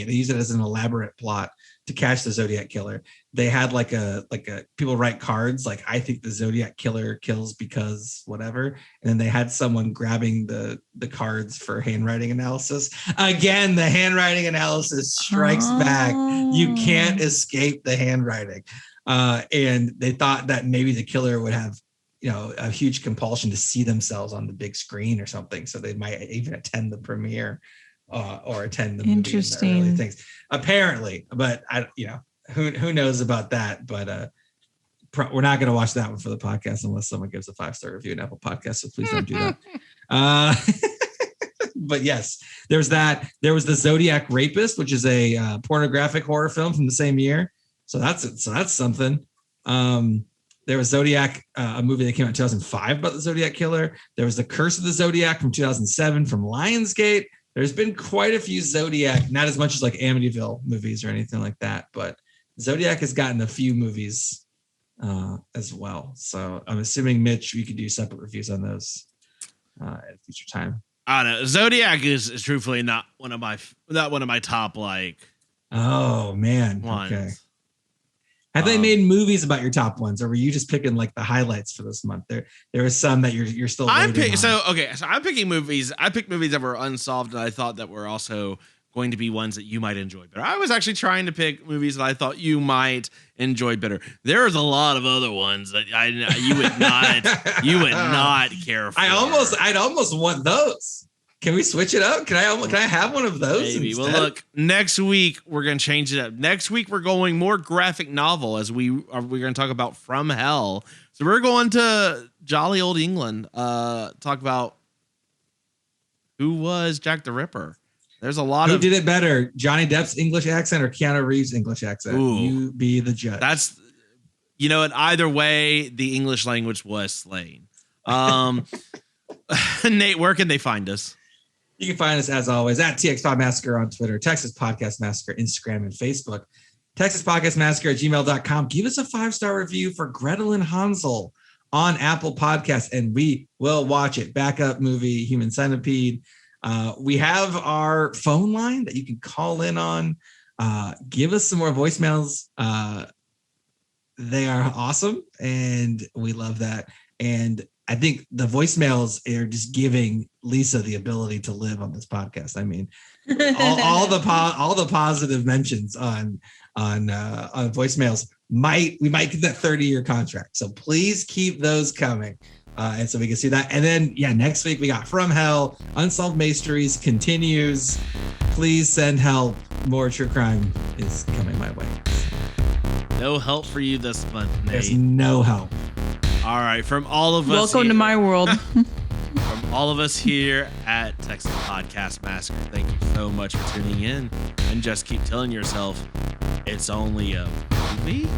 use it as an elaborate plot to catch the Zodiac killer. They had like a people write cards like, I think the Zodiac killer kills because whatever, and then they had someone grabbing the cards for handwriting analysis. Again, the handwriting analysis strikes back. You can't escape the handwriting. And they thought that maybe the killer would have, you know, a huge compulsion to see themselves on the big screen or something, so they might even attend the premiere or attend the movie. Interesting. In the early things, apparently, but I, you know, who knows about that? But we're not going to watch that one for the podcast unless someone gives a 5-star review in Apple Podcasts. So please don't do that. But yes, there's that. There was the Zodiac Rapist, which is a pornographic horror film from the same year. So that's something. There was Zodiac, a movie that came out in 2005 about the Zodiac killer. There was The Curse of the Zodiac from 2007 from Lionsgate. There's been quite a few Zodiac, not as much as like Amityville movies or anything like that, but Zodiac has gotten a few movies as well. So I'm assuming, Mitch, we could do separate reviews on those at a future time. I don't know. Zodiac is truthfully not one of my top like. Oh man. Ones. Okay. Have they made movies about your top ones, or were you just picking like the highlights for this month? There was some that you're still. I'm picking movies. I picked movies that were unsolved, and I thought that were also going to be ones that you might enjoy better. I was actually trying to pick movies that I thought you might enjoy better. There's a lot of other ones that you would not care for. I'd almost want those. Can we switch it up? Can I have one of those? Maybe. Well, look, next week we're going to change it up. Next week we're going more graphic novel, as we're going to talk about From Hell. So we're going to jolly old England. Talk about who was Jack the Ripper. There's a lot Who did it better, Johnny Depp's English accent or Keanu Reeves' English accent? Ooh. You be the judge. That's, you know, in either way, the English language was slain. Nate, where can they find us? You can find us, as always, at TX Pod Massacre on Twitter, Texas Podcast Massacre, Instagram, and Facebook. TexasPodcastMassacre@gmail.com. Give us a 5-star review for Gretel and Hansel on Apple Podcasts, and we will watch it. Backup movie, Human Centipede. We have our phone line that you can call in on. Give us some more voicemails. They are awesome, and we love that. And I think the voicemails are just giving Lisa the ability to live on this podcast. I mean, all the positive mentions on voicemails we might get that 30-year contract. So please keep those coming, and so we can see that. And then next week we got From Hell, Unsolved May-Steries continues. Please send help. More true crime is coming my way. No help for you this month, Nate. There's no help. All right, from all of us. Welcome to my world. From all of us here at Texas Podcast Massacre, thank you so much for tuning in, and just keep telling yourself it's only a movie.